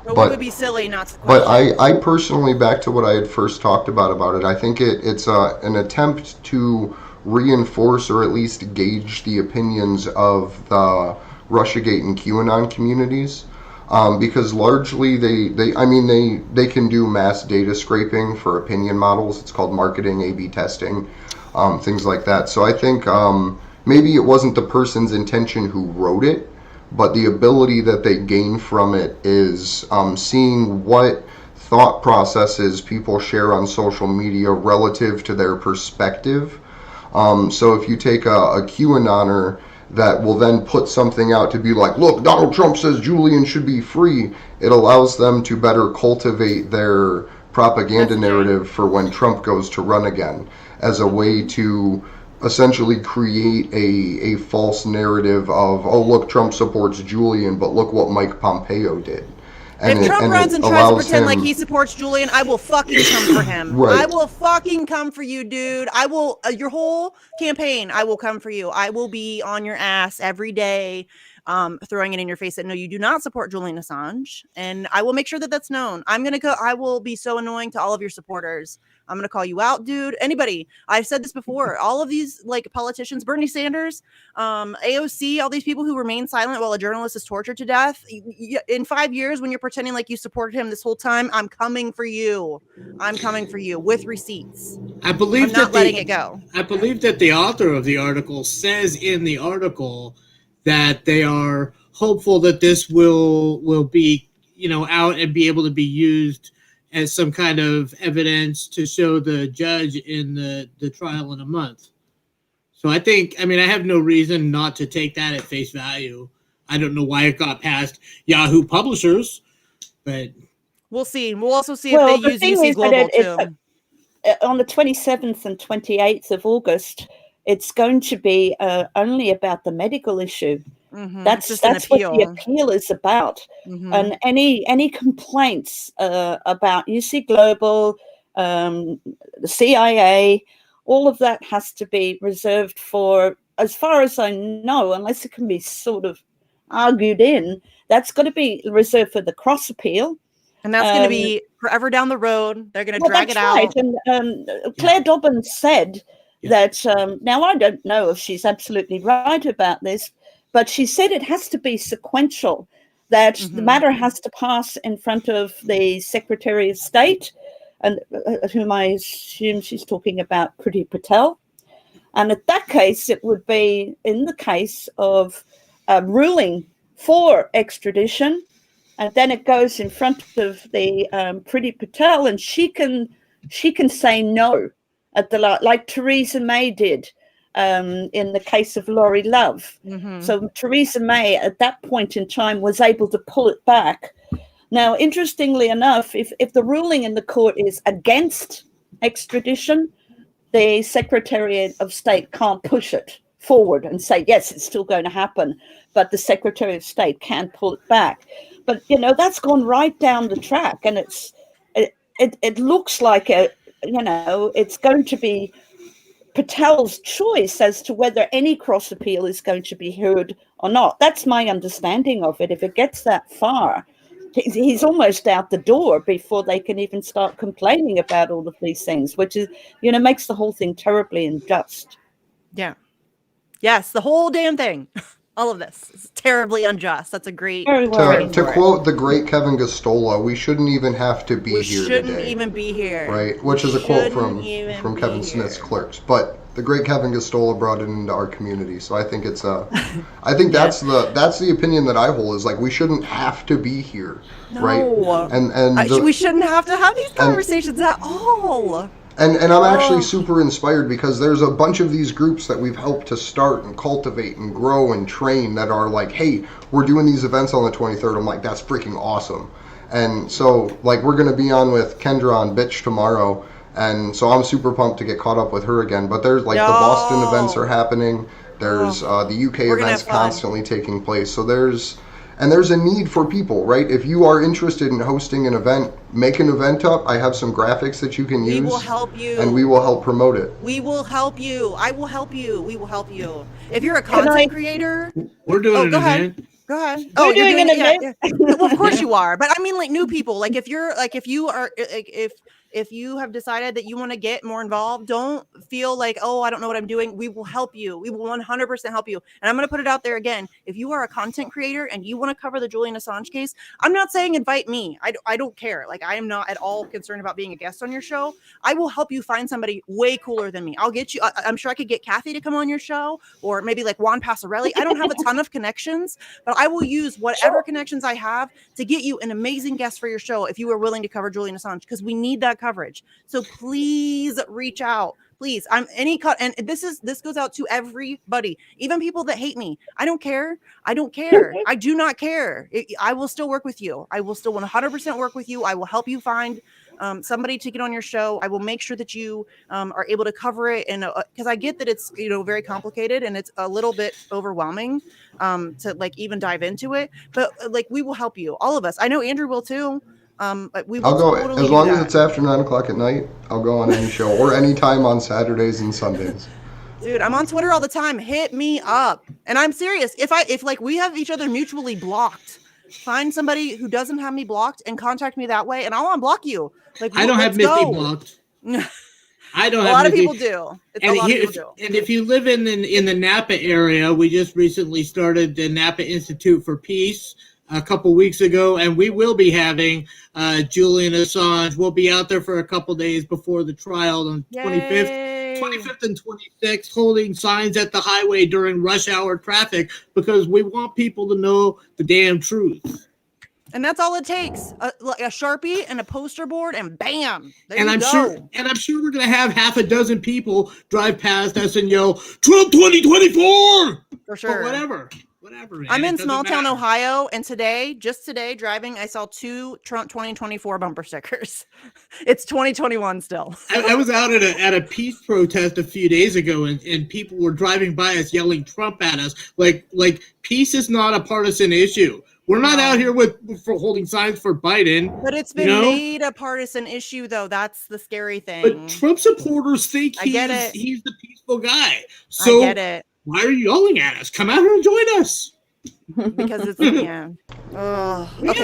But it would be silly not to question. But I personally, back to what I had first talked about it, I think it's an attempt to reinforce or at least gauge the opinions of the Russiagate and QAnon communities, because largely they can do mass data scraping for opinion models. It's called marketing, A/B testing, things like that. So I think maybe it wasn't the person's intention who wrote it, but the ability that they gain from it is seeing what thought processes people share on social media relative to their perspective, So if you take a QAnoner that will then put something out to be like, look, Donald Trump says Julian should be free, it allows them to better cultivate their propaganda narrative for when Trump goes to run again, as a way to essentially create a false narrative of, oh, look, Trump supports Julian, but look what Mike Pompeo did. And if Trump runs and tries to pretend like he supports Julian, I will fucking come for him. Right. I will fucking come for you, dude. I will, your whole campaign, I will come for you. I will be on your ass every day, throwing it in your face that no, you do not support Julian Assange. And I will make sure that that's known. I will be so annoying to all of your supporters. I'm going to call you out, dude. Anybody. I've said this before. All of these like politicians, Bernie Sanders, AOC, all these people who remain silent while a journalist is tortured to death. In 5 years, when you're pretending like you supported him this whole time, I'm coming for you. I'm coming for you with receipts. I believe I'm not letting it go. I believe that the author of the article says in the article that they are hopeful that this will be, out and be able to be used as some kind of evidence to show the judge in the trial in a month. So I have no reason not to take that at face value. I don't know why it got past Yahoo Publishers, but we'll see. We'll also see if they use UC Global too. On the 27th and 28th of August, it's going to be only about the medical issue. Mm-hmm. That's what the appeal is about. Mm-hmm. And any complaints about UC Global, the CIA, all of that has to be reserved for, as far as I know, unless it can be sort of argued in, that's got to be reserved for the cross appeal. And that's going to be forever down the road. They're going to drag it out. Right. And Claire Dobbins said that, now I don't know if she's absolutely right about this, but she said it has to be sequential, that the matter has to pass in front of the Secretary of State, and whom I assume she's talking about Priti Patel. And in that case, it would be in the case of ruling for extradition, and then it goes in front of the Priti Patel, and she can say no at the like Theresa May did in the case of Laurie Love. Mm-hmm. So Theresa May at that point in time was able to pull it back. Now, interestingly enough, if the ruling in the court is against extradition, the Secretary of State can't push it forward and say, yes, it's still going to happen, but the Secretary of State can pull it back. But, that's gone right down the track, and it looks like it's going to be Patel's choice as to whether any cross appeal is going to be heard or not. That's my understanding of it. If it gets that far, he's almost out the door before they can even start complaining about all of these things, which is, makes the whole thing terribly unjust. Yeah. Yes, the whole damn thing. All of this is terribly unjust. That's a great. To quote the great Kevin Gostola, we shouldn't even have to be here today. We shouldn't even be here. Right, which is a quote from Kevin Smith's Clerks. But the great Kevin Gostola brought it into our community, so I think it's I think that's the opinion that I hold, is like we shouldn't have to be here, right? And we shouldn't have to have these conversations at all. And I'm actually super inspired, because there's a bunch of these groups that we've helped to start and cultivate and grow and train that are like, hey, we're doing these events on the 23rd. I'm like, that's freaking awesome. And so, like, we're going to be on with Kendra on Bitch tomorrow. And so I'm super pumped to get caught up with her again. But there's, like, the Boston events are happening. There's the UK events constantly taking place. So there's a need for people, right? If you are interested in hosting an event, make an event up. I have some graphics that you can use. We will help you. And we will help promote it. We will help you. I will help you. We will help you. If you're a content creator. We're doing an event. Go ahead. We're doing an event. Yeah. Well, of course you are. But I mean, like, new people. Like, if you have decided that you want to get more involved, don't feel like, oh, I don't know what I'm doing. We will help you. We will 100% help you. And I'm going to put it out there again. If you are a content creator and you want to cover the Julian Assange case, I'm not saying invite me. I don't care. Like, I am not at all concerned about being a guest on your show. I will help you find somebody way cooler than me. I'll get you. I'm sure I could get Kathy to come on your show, or maybe like Juan Passarelli. I don't have a ton of connections, but I will use whatever connections I have to get you an amazing guest for your show if you are willing to cover Julian Assange, because we need that that coverage. So please reach out. Please, I'm any cut, and this goes out to everybody, even people that hate me. I don't care. I don't care. I do not care. I will still work with you. I will still 100% work with you. I will help you find somebody to get on your show. I will make sure that you are able to cover it, and because I get that it's very complicated and it's a little bit overwhelming to like even dive into it. But like we will help you, all of us. I know Andrew will too. We will I'll go totally as do long as that. it's after 9 o'clock at night. I'll go on any show or any time on Saturdays and Sundays. Dude, I'm on Twitter all the time. Hit me up. And I'm serious. If like we have each other mutually blocked, find somebody who doesn't have me blocked and contact me that way, and I'll unblock you. Like I don't have Missy go. blocked. I don't A have lot of Missy. people do. A lot of people do. And if you live in the Napa area, we just recently started the Napa Institute for Peace a couple weeks ago, and we will be having Julian Assange. We'll be out there for a couple days before the trial on 25th and 26th, holding signs at the highway during rush hour traffic because we want people to know the damn truth. And that's all it takes. A Sharpie and a poster board, and bam, there And you I'm go. sure we're gonna have half a dozen people drive past us and yell Trump 2024 For sure. or whatever. Man. I'm in small town Ohio, and just today driving, I saw 2 Trump 2024 bumper stickers. It's 2021 still. I was out at a peace protest a few days ago, and people were driving by us yelling Trump at us. Like peace is not a partisan issue. We're not out here for holding signs for Biden. But it's been made a partisan issue, though. That's the scary thing. But Trump supporters think he's the peaceful guy. So I get it. Why are you yelling at us? Come out here and join us. Because it's okay,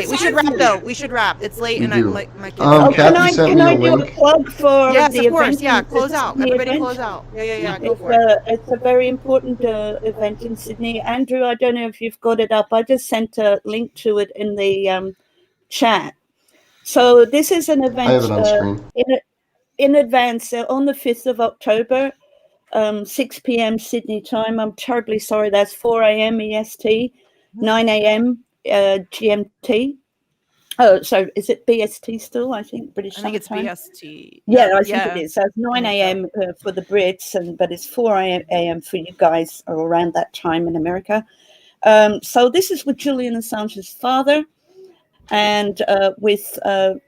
we should wrap though. We should wrap. It's late, and I'm like my kids. Kathy sent me a do a link. plug for yes, the of course. event? Yeah, close out. Everybody event? close out. Yeah. Go for it. It's a very important event in Sydney. Andrew, I don't know if you've got it up. I just sent a link to it in the chat. So this is an event. I have it on screen. In advance on the 5th of October. 6 p.m. Sydney time. I'm terribly sorry. That's 4 a.m. EST, 9 a.m. GMT. Oh, so is it BST still? I think British. I think it's time? BST. Yeah, I think it is. So it's 9 a.m. For the Brits, but it's 4 a.m. for you guys, or around that time in America. So this is with Julian Assange's father, and with a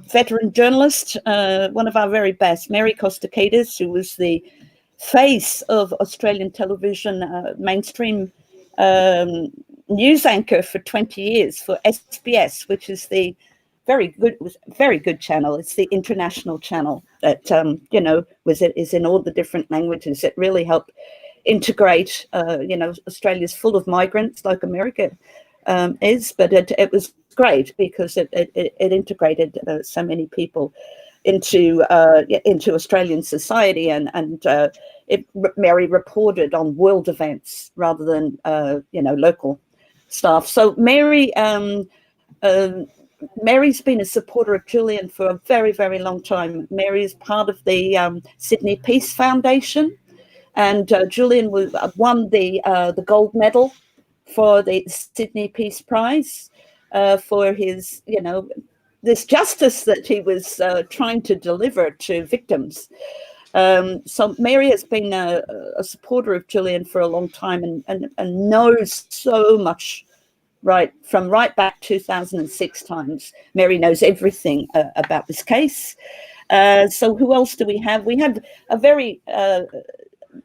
veteran journalist, one of our very best, Mary Costacadis, who was the face of Australian television, mainstream news anchor for 20 years for SBS, which is the very good channel. It's the international channel that is in all the different languages. It really helped integrate. Australia's full of migrants like America is, but it was great because it integrated so many people into Australian society, and Mary reported on world events rather than local stuff. So Mary's been a supporter of Julian for a very, very long time. Mary is part of the Sydney Peace Foundation, and Julian won the gold medal for the Sydney Peace Prize for his this justice that he was trying to deliver to victims. So Mary has been a supporter of Julian for a long time and knows so much right back 2006 times. Mary knows everything about this case. So who else do we have? We have a very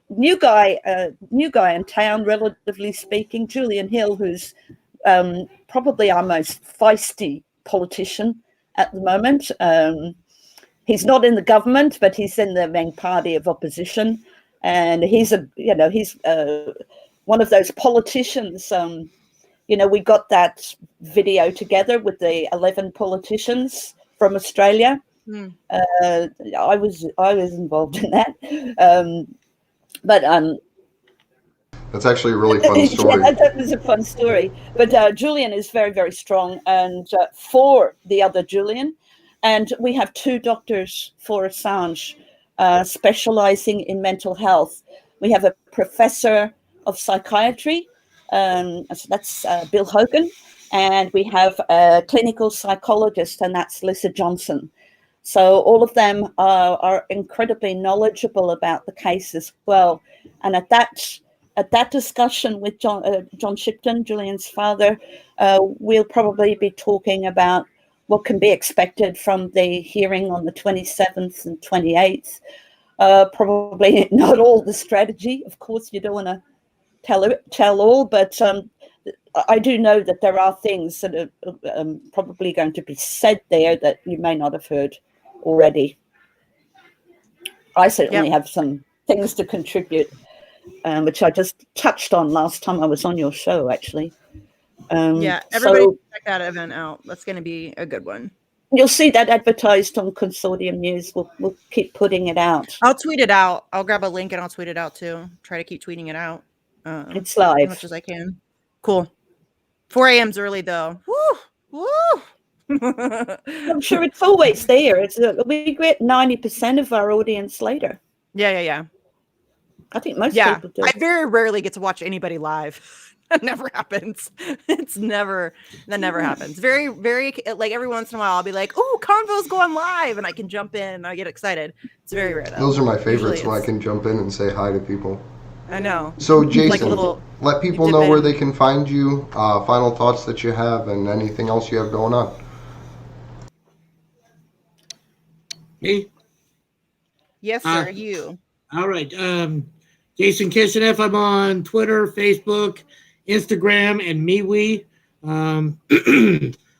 new guy in town, relatively speaking, Julian Hill, who's probably our most feisty politician at the moment. He's not in the government, but he's in the main party of opposition, and he's one of those politicians. We got that video together with the 11 politicians from Australia. I was involved in that, but that's actually a really fun story. Yeah, that was a fun story. But Julian is very, very strong, and for the other Julian. And we have 2 doctors for Assange, specializing in mental health. We have a professor of psychiatry, so that's Bill Hogan, and we have a clinical psychologist, and that's Lisa Johnson. So all of them are incredibly knowledgeable about the case as well. And at that discussion with John Shipton, Julian's father, we'll probably be talking about what can be expected from the hearing on the 27th and 28th. Probably not all the strategy. Of course, you don't want to tell all, but I do know that there are things that are probably going to be said there that you may not have heard already. I certainly have some things to contribute, which I just touched on last time I was on your show, actually. Everybody check that event out. That's going to be a good one. You'll see that advertised on Consortium News. We'll keep putting it out. I'll tweet it out. I'll grab a link and I'll tweet it out too. Try to keep tweeting it out. It's live. As much as I can. Cool. 4 a.m.'s early though. Woo! I'm sure it's always there. We get 90% of our audience later. Yeah. I think most people do. I very rarely get to watch anybody live. That never happens. That never happens. Very, very, like every once in a while, I'll be like, "Oh, Convo's going live," and I can jump in and I get excited. It's very rare. Though. Those are my favorites when I can jump in and say hi to people. I know. So, Jason, like let people know where they can find you, final thoughts that you have, and anything else you have going on. Me? Yes, sir. You. All right. Jason Kishinev. I'm on Twitter, Facebook, Instagram, and MeWe.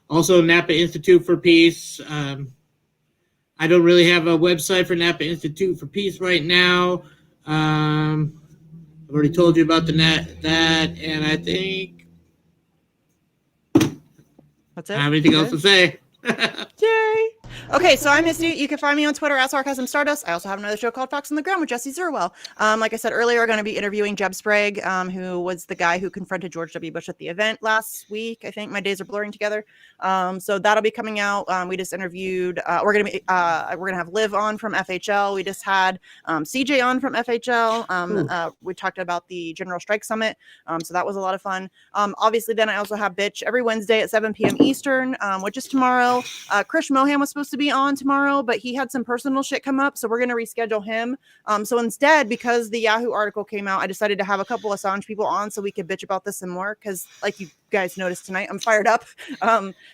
Also, Napa Institute for Peace. I don't really have a website for Napa Institute for Peace right now. I've already told you about that, and I think that's it. I don't have anything else to say. Yay! Okay, so I'm Misty. You can find me on Twitter at Sarcasm Stardust. I also have another show called Facts on the Ground with Jesse Zerwell. Like I said earlier, we're going to be interviewing Jeb Sprague, who was the guy who confronted George W. Bush at the event last week. I think my days are blurring together. So that'll be coming out. We just interviewed. We're gonna have Liv on from FHL. We just had CJ on from FHL. We talked about the General Strike Summit. So that was a lot of fun. Obviously, then I also have Bitch every Wednesday at 7 p.m. Eastern, which is tomorrow. Krish Mohan was supposed to be on tomorrow, but he had some personal shit come up, so we're going to reschedule him. So instead, because the Yahoo article came out, I decided to have a couple of Assange people on so we could bitch about this some more, because like you guys noticed tonight, I'm fired up.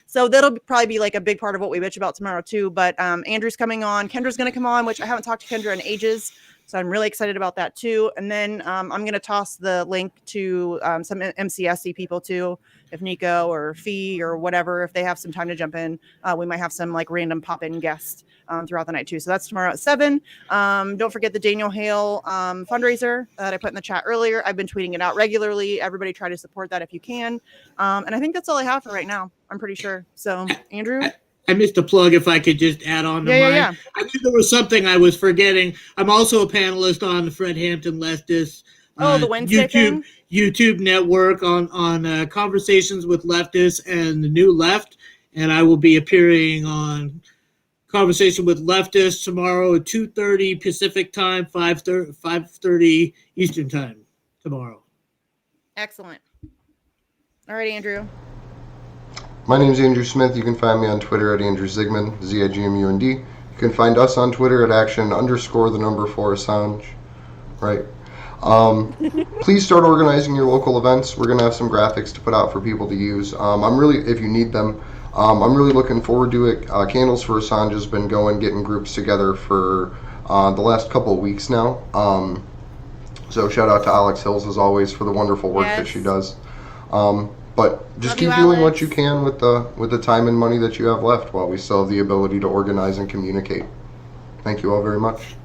So that'll probably be like a big part of what we bitch about tomorrow too. But Andrew's coming on. Kendra's going to come on, which I haven't talked to Kendra in ages. So I'm really excited about that too. And then I'm going to toss the link to some MCSC people too. If Nico or Fee or whatever, if they have some time to jump in, we might have some like random pop-in guests throughout the night too. So that's tomorrow at 7. Don't forget the Daniel Hale fundraiser that I put in the chat earlier. I've been tweeting it out regularly. Everybody try to support that if you can. And I think that's all I have for right now. I'm pretty sure. So Andrew? I missed a plug if I could just add on to mine. Yeah. I knew there was something I was forgetting. I'm also a panelist on the Fred Hampton Leftist the Wednesday thing? YouTube network on Conversations with Leftists and the New Left. And I will be appearing on Conversation with Leftists tomorrow at 2:30 Pacific time, 5:30 Eastern time tomorrow. Excellent. All right, Andrew. My name is Andrew Smith. You can find me on Twitter at Andrew Zigman, ZIGMUND. You can find us on Twitter at action_4 Assange. Right. Please start organizing your local events. We're going to have some graphics to put out for people to use. If you need them, I'm really looking forward to it. Candles for Assange has been getting groups together for the last couple of weeks now. So shout out to Alex Hills as always for the wonderful work that she does. But just keep doing what you can with the time and money that you have left while we still have the ability to organize and communicate. Thank you all very much.